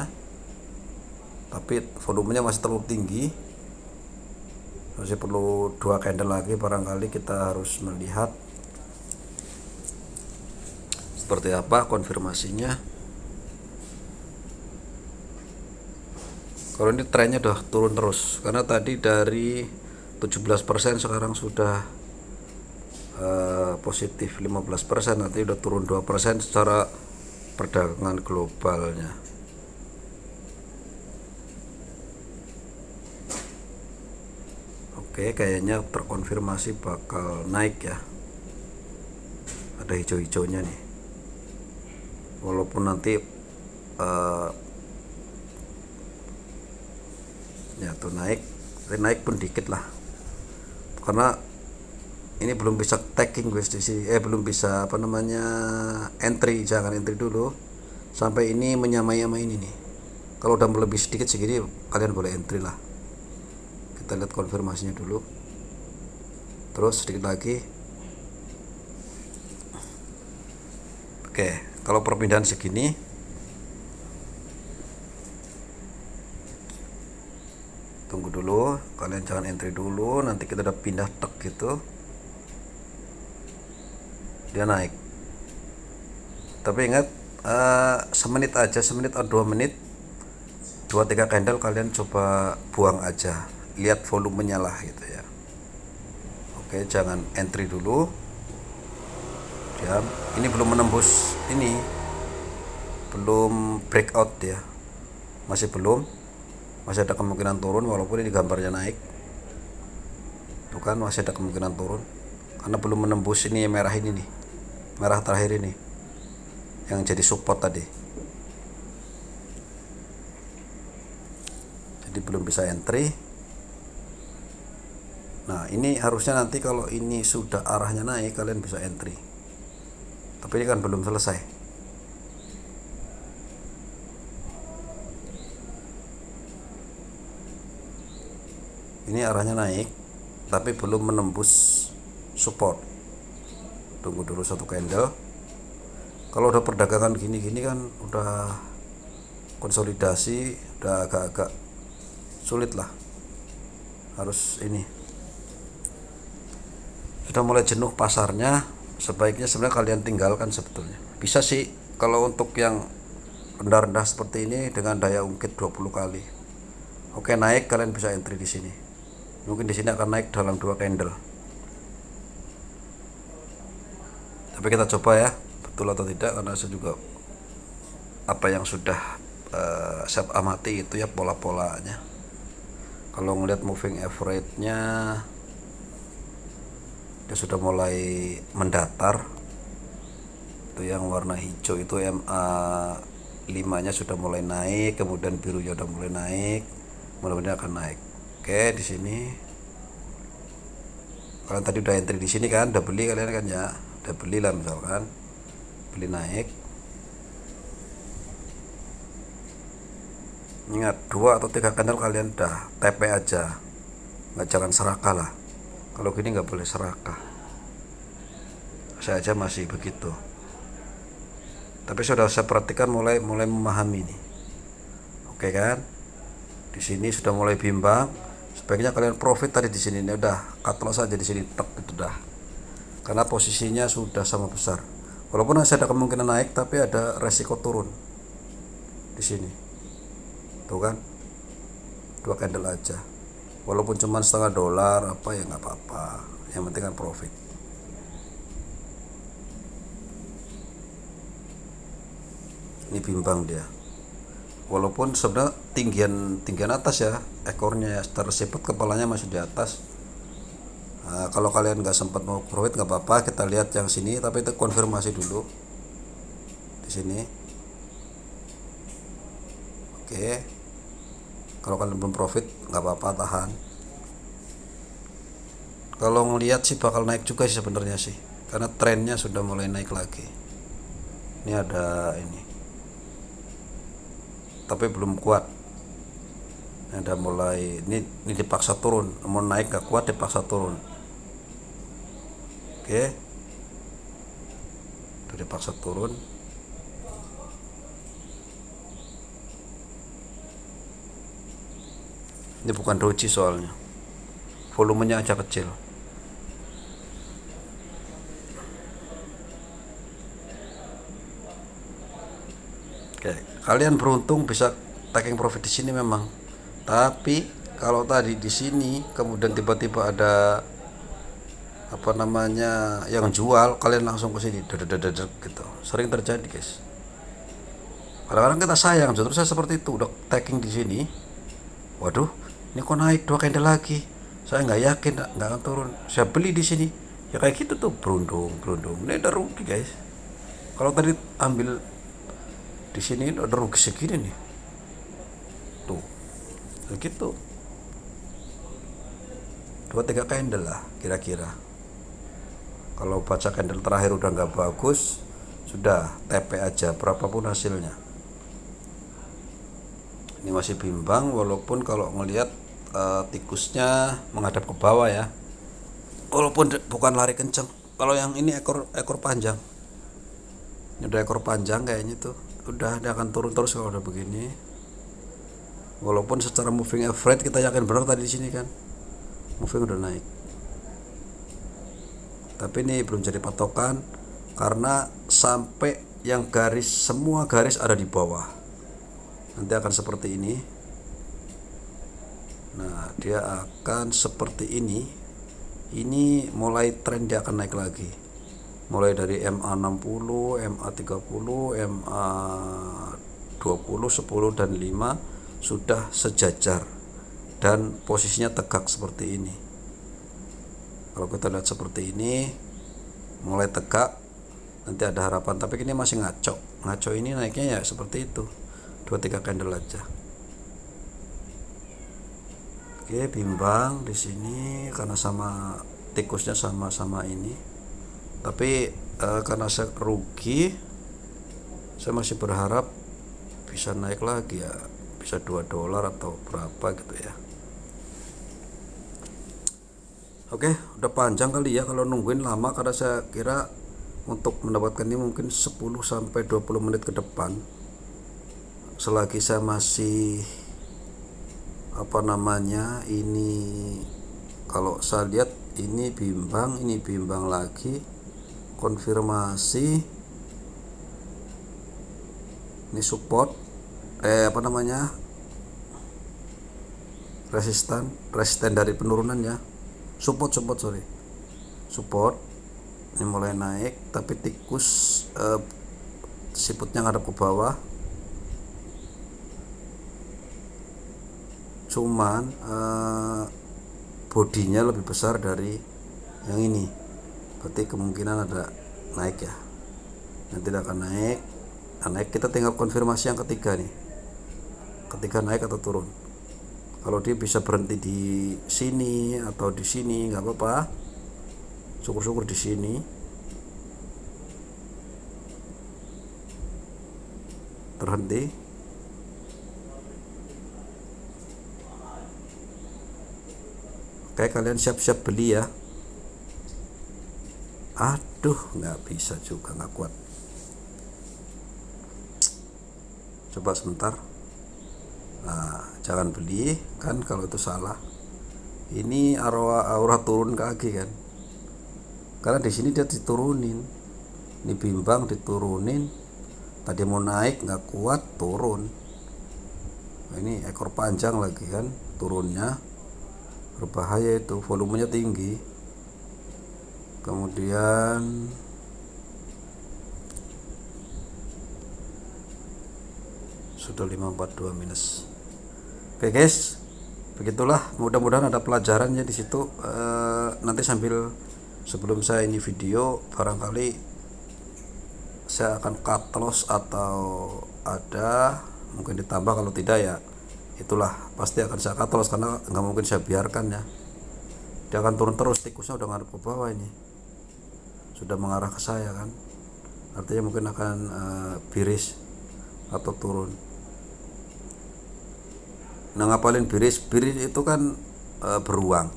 tapi volumenya masih terlalu tinggi, masih perlu 2 candle lagi barangkali. Kita harus melihat seperti apa konfirmasinya. Kalau ini trennya udah turun terus, karena tadi dari 17% sekarang sudah positif 15%, nanti udah turun 2% secara perdagangan globalnya. Oke, kayaknya terkonfirmasi bakal naik ya, ada hijau-hijaunya nih, walaupun nanti ya tuh naik pun dikit lah, karena ini belum bisa taking guys di sini, belum bisa apa namanya entry. Jangan entry dulu sampai ini menyamai sama ini nih. Kalau udah lebih sedikit segini kalian boleh entry lah. Kita lihat konfirmasinya dulu, terus sedikit lagi. Oke, kalau perpindahan segini tunggu dulu, kalian jangan entry dulu, nanti kita udah pindah tek gitu dia naik. Tapi ingat, semenit aja, semenit atau 2 menit, 2-3 candle kalian coba buang aja, lihat volumenya lah gitu ya. Oke, jangan entry dulu. Diam. Ini belum menembus, ini belum breakout ya, masih ada kemungkinan turun, walaupun ini gambarnya naik tuh kan, masih ada kemungkinan turun karena belum menembus ini merah ini nih, merah terakhir ini yang jadi support tadi, jadi belum bisa entry. Nah, ini harusnya nanti kalau ini sudah arahnya naik kalian bisa entry, tapi ini kan belum selesai. Ini arahnya naik tapi belum menembus support. Tunggu dulu 1 candle. Kalau udah perdagangan gini-gini kan udah konsolidasi, udah agak-agak sulit lah, harus ini sudah mulai jenuh pasarnya. Sebaiknya sebenarnya kalian tinggalkan sebetulnya. Bisa sih kalau untuk yang rendah-rendah seperti ini dengan daya ungkit 20 kali, Oke, naik, kalian bisa entry di sini. Mungkin di sini akan naik dalam 2 candle. Tapi kita coba ya, betul atau tidak, karena saya juga apa yang sudah saya amati itu ya pola-polanya. Kalau ngelihat moving average-nya dia sudah mulai mendatar. Itu yang warna hijau itu MA 5 nya sudah mulai naik, kemudian birunya sudah mulai naik, mudah-mudahan akan naik. Oke, di sini kalian tadi udah entry di sini kan, udah beli kalian kan ya, udah beli lah misalkan, beli naik. Ingat 2 atau 3 candle kalian udah TP aja, nggak, jangan serakah lah. Kalau gini nggak boleh serakah, saya aja masih begitu. Tapi sudah saya perhatikan mulai memahami nih. Oke kan? Di sini sudah mulai bimbang. Sebaiknya kalian profit tadi di sini. Ini udah cut loss aja di sini, tek itu dah. Karena posisinya sudah sama besar. Walaupun masih ada kemungkinan naik, tapi ada resiko turun di sini. Tuh kan? 2 candle aja. Walaupun cuma $0,5 apa ya nggak apa-apa. Yang penting kan profit. Ini bimbang dia, walaupun sebenarnya tinggian atas ya, ekornya ya tersiput, kepalanya masih di atas. Nah, kalau kalian nggak sempat mau profit nggak apa-apa, kita lihat yang sini, tapi itu konfirmasi dulu di sini. Oke, kalau kalian belum profit nggak apa-apa, tahan. Kalau ngelihat sih bakal naik juga sih sebenarnya sih, karena trennya sudah mulai naik lagi. Ini ada ini, tapi belum kuat. Ada mulai ini dipaksa turun, mau naik gak kuat, dipaksa turun. Oke, itu dipaksa turun. Ini bukan doji soalnya, volumenya aja kecil. Oke, kalian beruntung bisa taking profit di sini memang. Tapi kalau tadi di sini kemudian tiba-tiba ada apa namanya yang jual, kalian langsung ke sini gitu. Sering terjadi, guys. Kadang-kadang kita sayang, justru saya seperti itu, udah taking di sini. Waduh, ini kok naik 2 candle lagi. Saya nggak yakin nggak akan turun. Saya beli di sini. Ya kayak gitu tuh, berundung. Ini udah rugi, guys. Kalau tadi ambil di sini udah rugi segini nih. Tuh. Begitu. 2-3 candle lah kira-kira. Kalau baca candle terakhir udah nggak bagus, sudah TP aja berapapun hasilnya. Ini masih bimbang, walaupun kalau ngelihat tikusnya menghadap ke bawah ya. Walaupun bukan lari kenceng. Kalau yang ini ekor panjang. Ini udah ekor panjang kayaknya tuh. Udah dia akan turun terus kalau udah begini. Walaupun secara moving average kita yakin benar tadi di sini kan. Moving udah naik. Tapi ini belum jadi patokan karena sampai yang garis, semua garis ada di bawah. Nanti akan seperti ini. Nah, dia akan seperti ini. Ini mulai tren dia akan naik lagi. Mulai dari MA60, MA30, MA20, 10 dan 5 sudah sejajar dan posisinya tegak seperti ini. Kalau kita lihat seperti ini, mulai tegak, nanti ada harapan. Tapi ini masih ngaco ini naiknya ya seperti itu, 2-3 candle aja. Oke, bimbang di sini karena sama tikusnya sama ini. Tapi karena saya rugi, saya masih berharap bisa naik lagi ya, bisa $2 atau berapa gitu ya. Oke, udah panjang kali ya kalau nungguin lama, karena saya kira untuk mendapatkan ini mungkin 10-20 menit ke depan. Selagi saya masih apa namanya, ini kalau saya lihat ini bimbang lagi, konfirmasi, ini support apa namanya, resisten dari penurunannya. Support ini mulai naik, tapi tikus siputnya ngadep ke bawah. Cuman bodinya lebih besar dari yang ini, berarti kemungkinan ada naik ya. Nanti akan naik. Kita tinggal konfirmasi yang ketiga nih, ketika naik atau turun. Kalau dia bisa berhenti di sini atau di sini nggak apa-apa, syukur-syukur di sini. Terhenti. Oke, kalian siap-siap beli ya. Aduh, nggak bisa juga, nggak kuat. Coba sebentar. Nah, jangan beli kan kalau itu salah. Ini aura turun kaki kan, karena di sini dia diturunin. Ini bimbang diturunin, tadi mau naik nggak kuat, turun. Nah, ini ekor panjang lagi kan, turunnya berbahaya, itu volumenya tinggi. Kemudian sudah 542 minus. Oke guys, begitulah, mudah-mudahan ada pelajarannya di situ. Nanti sebelum saya ini video, barangkali saya akan cut loss atau ada mungkin ditambah, kalau tidak ya itulah pasti akan saya cut loss, karena nggak mungkin saya biarkan ya. Dia akan turun terus, tikusnya udah ngadep ke bawah, ini sudah mengarah ke saya kan, artinya mungkin akan biris atau turun. Nah, ngapalin biris itu kan beruang.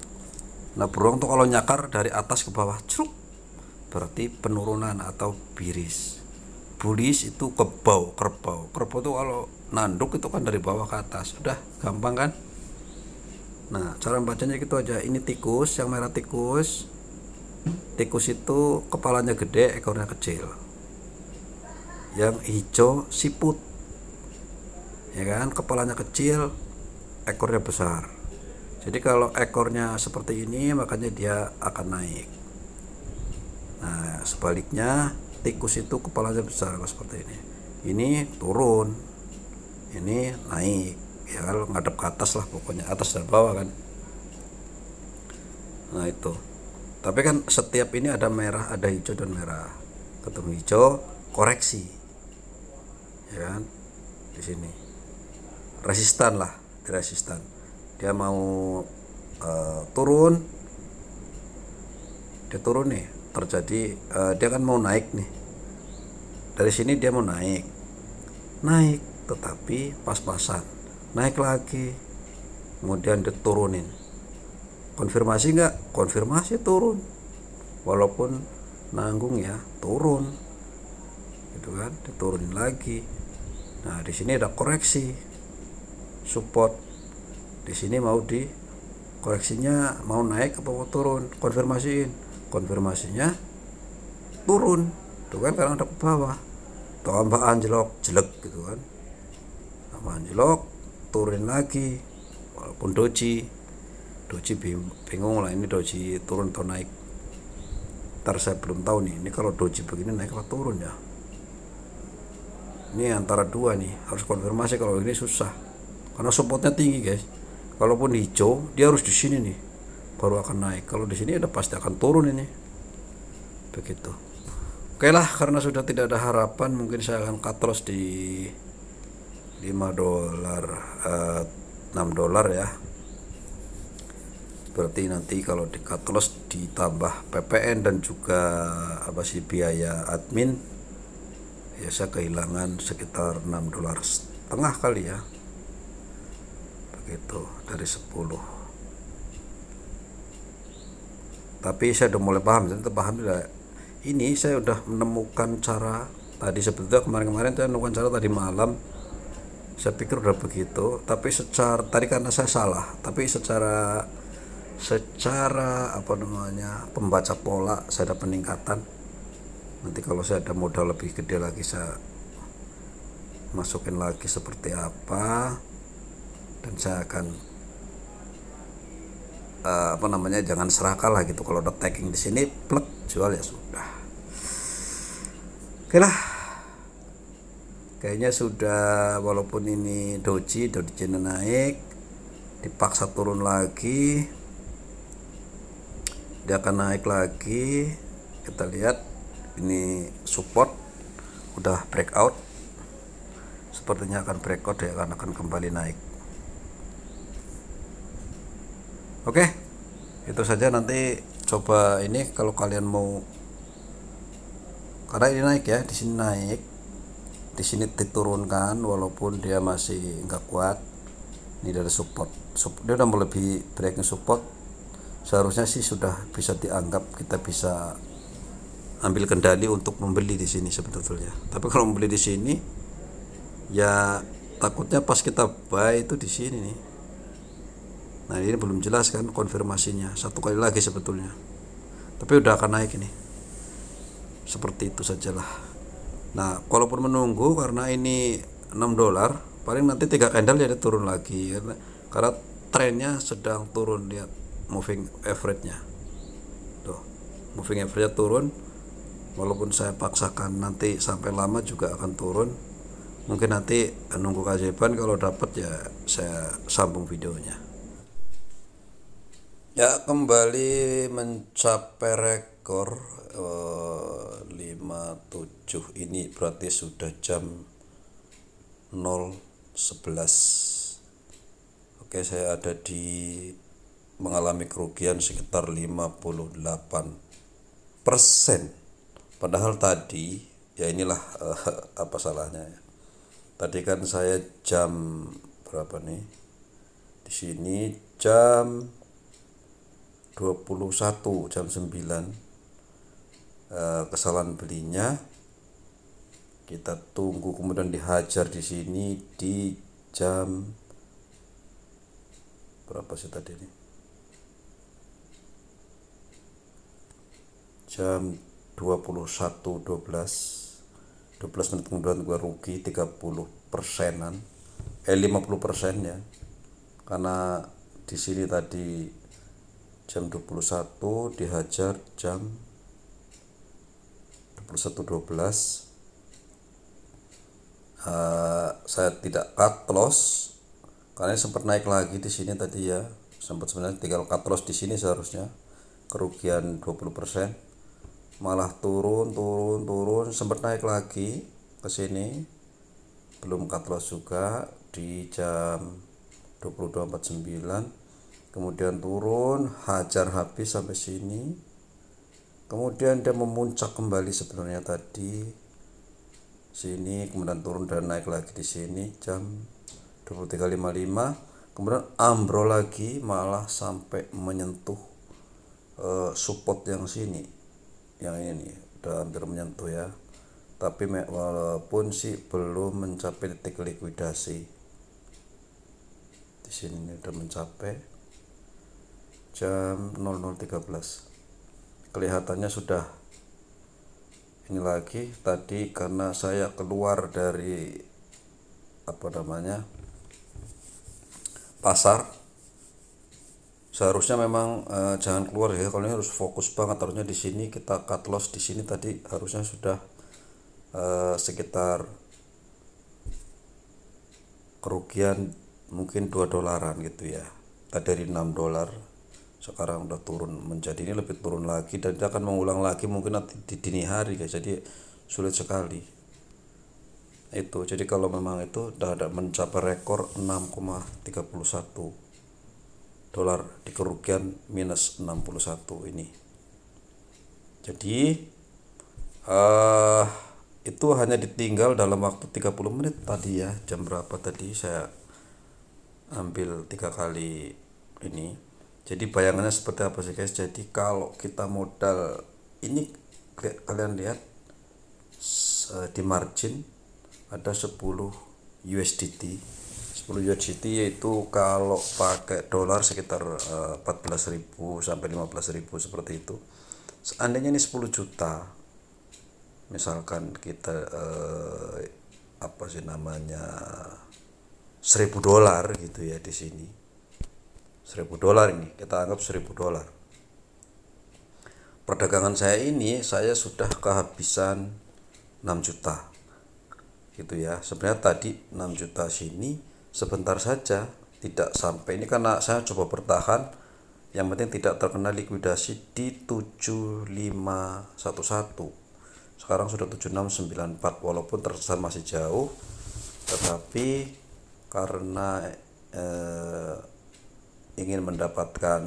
Nah, beruang tuh kalau nyakar dari atas ke bawah, cruk, berarti penurunan atau biris. Bullish itu kerbau tuh kalau nanduk itu kan dari bawah ke atas. Udah gampang kan. Nah, cara bacanya gitu aja. Ini tikus, yang merah tikus itu kepalanya gede, ekornya kecil. Yang hijau siput, ya kan, kepalanya kecil, ekornya besar. Jadi kalau ekornya seperti ini, makanya dia akan naik. Nah, sebaliknya tikus itu kepalanya besar seperti ini. Ini turun, ini naik. Ya kalau ngadep ke atas lah, pokoknya atas dan bawah kan. Nah itu. Tapi kan setiap ini ada merah, ada hijau dan merah. Ketemu hijau, koreksi. Ya kan? Di sini. Resistan lah, resistan. Dia mau turun. Dia turun nih, terjadi dia kan mau naik nih. Dari sini dia mau naik, tetapi pas-pasan naik lagi, kemudian diturunin. Konfirmasi nggak? Konfirmasi, turun, walaupun nanggung ya, turun, gitu kan, diturunin lagi. Nah di sini ada koreksi, support. Di sini mau koreksinya mau naik apa mau turun, konfirmasinya turun, tuh kan, karena ada ke bawah. Tambah anjlok, jelek gitu kan, tambah anjlok, turun lagi, walaupun doji bingung lah, ini doji turun atau naik. Ntar saya belum tahu nih, ini kalau doji begini naik atau turun ya. Ini antara dua nih, harus konfirmasi. Kalau ini susah, karena supportnya tinggi guys. Kalaupun hijau, dia harus di sini nih, baru akan naik. Kalau di sini udah pasti akan turun ini. Begitu. Oke lah, karena sudah tidak ada harapan, mungkin saya akan cut loss di $5, $6 ya. Berarti nanti kalau di cut loss ditambah PPN dan juga biaya admin, ya saya kehilangan sekitar $6,5 kali ya. Begitu dari 10. Tapi saya udah mulai paham, ini saya udah menemukan cara tadi. Sebetulnya kemarin saya menemukan cara tadi malam, saya pikir udah begitu, tapi tadi karena saya salah, tapi secara pembaca pola saya ada peningkatan. Nanti kalau saya ada modal lebih gede lagi, saya masukin lagi seperti apa, dan saya akan apa namanya, jangan serakah lah gitu. Kalau udah tagging di sini plek jual ya sudah. Oke lah, kayaknya sudah. Walaupun ini doji naik, dipaksa turun lagi, dia akan naik lagi. Kita lihat ini support udah breakout, sepertinya akan breakout ya, akan kembali naik. Oke, itu saja. Nanti coba ini kalau kalian mau, karena ini naik ya, di sini naik, di sini diturunkan walaupun dia masih nggak kuat. Ini dari support, dia udah melebihi breaking support. Seharusnya sih sudah bisa dianggap kita bisa ambil kendali untuk membeli di sini sebetulnya. Tapi kalau membeli di sini ya takutnya pas kita buy itu di sini nih. Nah ini belum jelas kan konfirmasinya, satu kali lagi sebetulnya. Tapi udah akan naik ini. Seperti itu sajalah. Nah kalaupun menunggu, karena ini $6, paling nanti 3 candle ya dia turun lagi, karena trennya sedang turun. Lihat moving average-nya tuh, moving average-nya turun. Walaupun saya paksakan nanti sampai lama juga akan turun. Mungkin nanti nunggu keajaiban, kalau dapat ya saya sambung videonya. Ya kembali mencapai rekor 57. Ini berarti sudah jam 0.11. Oke, saya ada di mengalami kerugian sekitar 58%. Padahal tadi ya inilah apa salahnya ya. Tadi kan saya jam berapa nih? Di sini jam 21, jam 9. Kesalahan belinya kita tunggu, kemudian dihajar di sini di jam berapa sih tadi nih? Jam 12 menit kemudian gue rugi 30%-an, 50% ya, karena di sini tadi jam 21 dihajar jam 21.12. Saya tidak cut loss karena sempat naik lagi di sini tadi ya, sempat sebenarnya tinggal cut loss di sini, seharusnya kerugian 20%. Malah turun, sempat naik lagi ke sini, belum cut loss juga di jam 22.49. kemudian turun, hajar habis sampai sini, kemudian dia memuncak kembali sebenarnya tadi sini, kemudian turun dan naik lagi di sini jam 23.55, kemudian ambrol lagi, malah sampai menyentuh support yang sini, yang ini nih, udah hampir menyentuh ya. Tapi walaupun sih belum mencapai titik likuidasi. Di sini nih udah mencapai jam 00.13. Kelihatannya sudah ini lagi tadi, karena saya keluar dari apa namanya, pasar. Seharusnya memang jangan keluar ya, kalau ini harus fokus banget. Harusnya di sini kita cut loss di sini tadi, harusnya sudah sekitar kerugian mungkin $2 gitu ya. Dari $6 sekarang udah turun menjadi, ini lebih turun lagi, dan dia akan mengulang lagi mungkin nanti di dini hari guys. Jadi sulit sekali itu. Jadi kalau memang itu udah ada mencapai rekor $6,31 di kerugian minus 61 ini. Jadi itu hanya ditinggal dalam waktu 30 menit tadi ya. Jam berapa tadi saya ambil 3 kali ini. Jadi bayangannya seperti apa sih guys? Jadi kalau kita modal ini, kalian lihat di margin ada 10 USDT. 10 USDT yaitu kalau pakai dolar sekitar 14.000 sampai 15.000 seperti itu. Seandainya ini 10 juta, misalkan kita apa sih namanya, $1.000 gitu ya di sini. $1.000 ini, kita anggap $1.000. Perdagangan saya ini saya sudah kehabisan 6 juta gitu ya. Sebenarnya tadi 6 juta sini sebentar saja, tidak sampai ini karena saya coba bertahan, yang penting tidak terkena likuidasi di 7511. Sekarang sudah 7694, walaupun terkesan masih jauh, tetapi karena ingin mendapatkan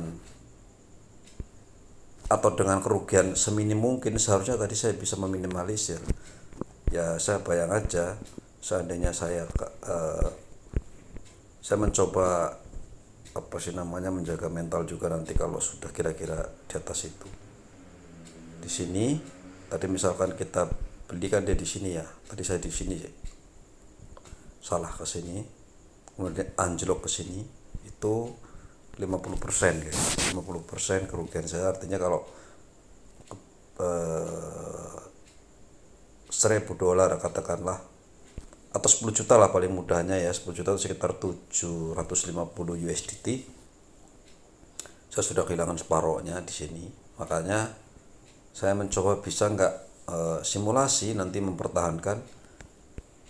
atau dengan kerugian seminim mungkin, seharusnya tadi saya bisa meminimalisir. Ya saya bayang aja seandainya saya mencoba apa sih namanya, menjaga mental juga nanti kalau sudah kira-kira di atas itu. Di sini tadi misalkan kita belikan dia di sini ya, tadi saya di sini salah ke sini, kemudian anjlok ke sini, itu 50% guys. 50% kerugian saya, artinya kalau $1.000 katakanlah, atau 10 juta lah paling mudahnya ya, 10 juta itu sekitar 750 USDT. Saya sudah kehilangan separohnya di sini. Makanya saya mencoba bisa nggak simulasi nanti mempertahankan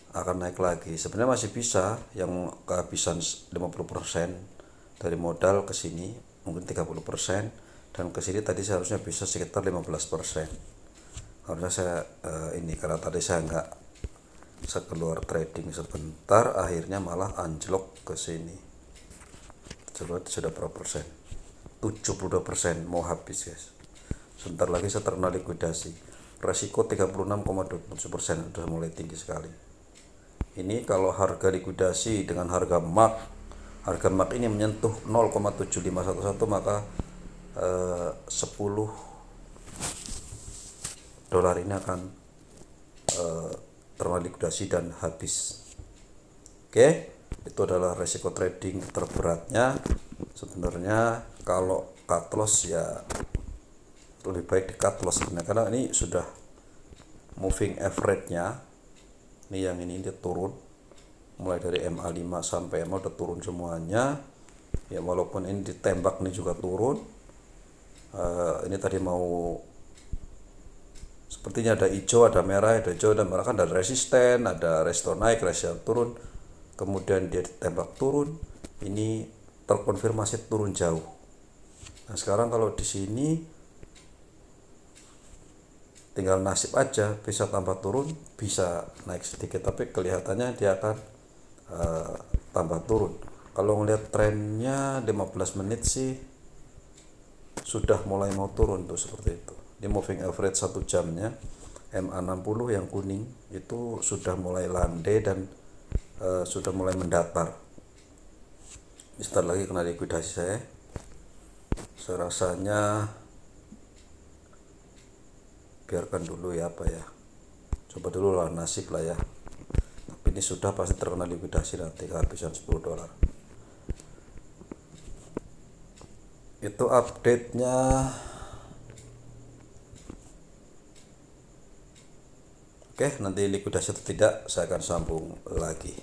akan naik lagi. Sebenarnya masih bisa, yang kehabisan 50% dari modal ke sini mungkin 30%, dan ke sini tadi seharusnya bisa sekitar 15%. Harusnya saya ini karena tadi saya nggak keluar trading sebentar, akhirnya malah anjlok ke sini. Coba sudah berapa persen? 72%, mau habis guys. Sebentar lagi saya terkena likuidasi. Resiko 36,27%, sudah mulai tinggi sekali. Ini kalau harga likuidasi dengan harga mark ini menyentuh 0,7511, maka $10 ini akan terkena likuidasi dan habis. Oke, itu adalah resiko trading terberatnya. Sebenarnya kalau cut loss ya lebih baik di cut loss sebenarnya, karena ini sudah moving average-nya. Ini yang ini dia turun mulai dari MA5 sampai MA udah turun semuanya ya, walaupun ini ditembak ini juga turun. Ini tadi mau sepertinya ada hijau, ada merah, ada hijau, ada merah, kan ada resisten, ada resisten naik, resisten turun, kemudian dia ditembak turun, ini terkonfirmasi turun jauh. Nah sekarang kalau di sini tinggal nasib aja, bisa tambah turun, bisa naik sedikit, tapi kelihatannya dia akan tambah turun. Kalau ngelihat trennya 15 menit sih sudah mulai mau turun tuh seperti itu. Di moving average 1 jamnya MA60 yang kuning itu sudah mulai landai dan sudah mulai mendatar. Sebentar lagi kena likuidasi saya. Serasanya biarkan dulu ya, apa ya, coba dulu lah, nasib lah ya. Tapi ini sudah pasti terkena likuidasi nanti kehabisan $10. Itu update nya. Oke, nanti likuidasi atau tidak saya akan sambung lagi.